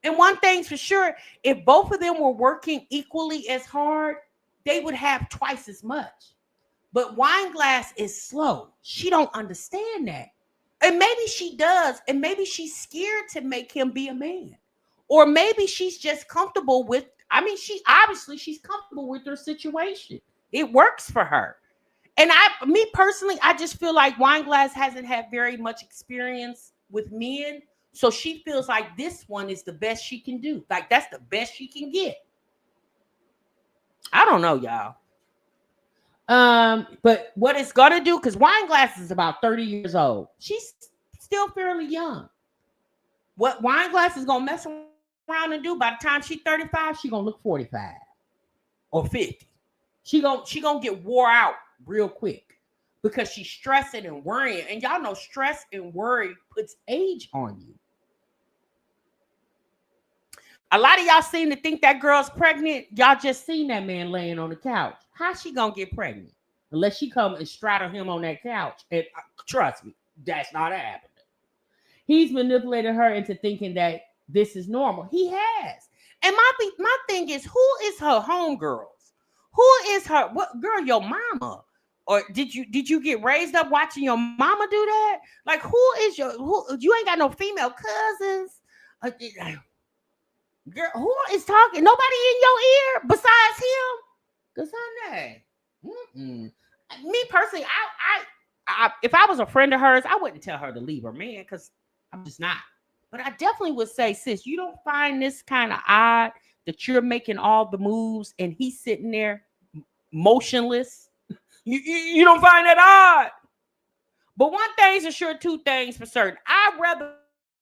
And one thing's for sure, if both of them were working equally as hard, they would have twice as much. But Wine Glass is slow. She don't understand that. And maybe she does. And maybe she's scared to make him be a man. Or maybe she's just comfortable with, she's comfortable with her situation. It works for her. And me personally, I just feel like Wine Glass hasn't had very much experience with men. So she feels like this one is the best she can do. Like, that's the best she can get. I don't know, y'all. But what it's gonna do, because Wine Glass is about 30 years old. She's still fairly young. What Wine Glass is gonna mess around and do by the time she's 35, she gonna look 45 or 50. She gonna get wore out real quick because she's stressing and worrying. And y'all know stress and worry puts age on you. A lot of y'all seem to think that girl's pregnant. Y'all just seen that man laying on the couch. How's she gonna get pregnant? Unless she come and straddle him on that couch. And trust me, that's not happening. He's manipulated her into thinking that this is normal. He has. And my thing is, who is her homegirls? Who is her? What girl? Your mama? Or did you get raised up watching your mama do that? Like, who is who? You ain't got no female cousins. Girl, who is talking? Nobody in your ear besides him? Cause honey, me personally, I if I was a friend of hers, I wouldn't tell her to leave her man because I'm just not. But I definitely would say, sis, you don't find this kind of odd that you're making all the moves and he's sitting there motionless? You don't find that odd? But one thing's for sure, two things for certain. I'd rather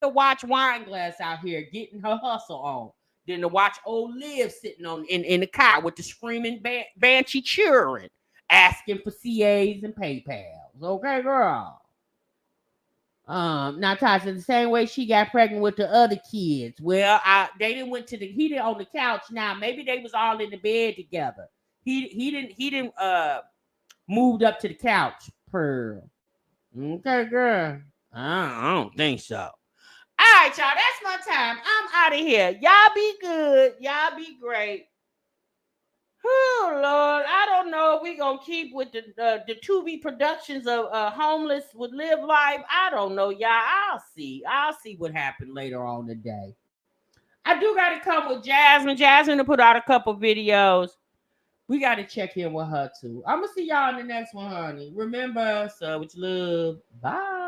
watch Wine Glass out here getting her hustle on than to watch old Liv sitting on in the car with the screaming banshee children asking for CAs and PayPals. Okay, girl. Now Tasha, the same way she got pregnant with the other kids. Well, they didn't went to he didn't on the couch. Now maybe they was all in the bed together. He didn't moved up to the couch. Pearl. Okay, girl. I don't think so. All right, y'all. That's my time. I'm out of here. Y'all be good. Y'all be great. Oh, Lord. I don't know if we're going to keep with the Tubi productions of Homeless Would Live Life. I don't know, y'all. I'll see. I'll see what happened later on today. I do got to come with Jasmine. Jasmine to put out a couple videos. We got to check in with her, too. I'm going to see y'all in the next one, honey. Remember, so much love. Bye.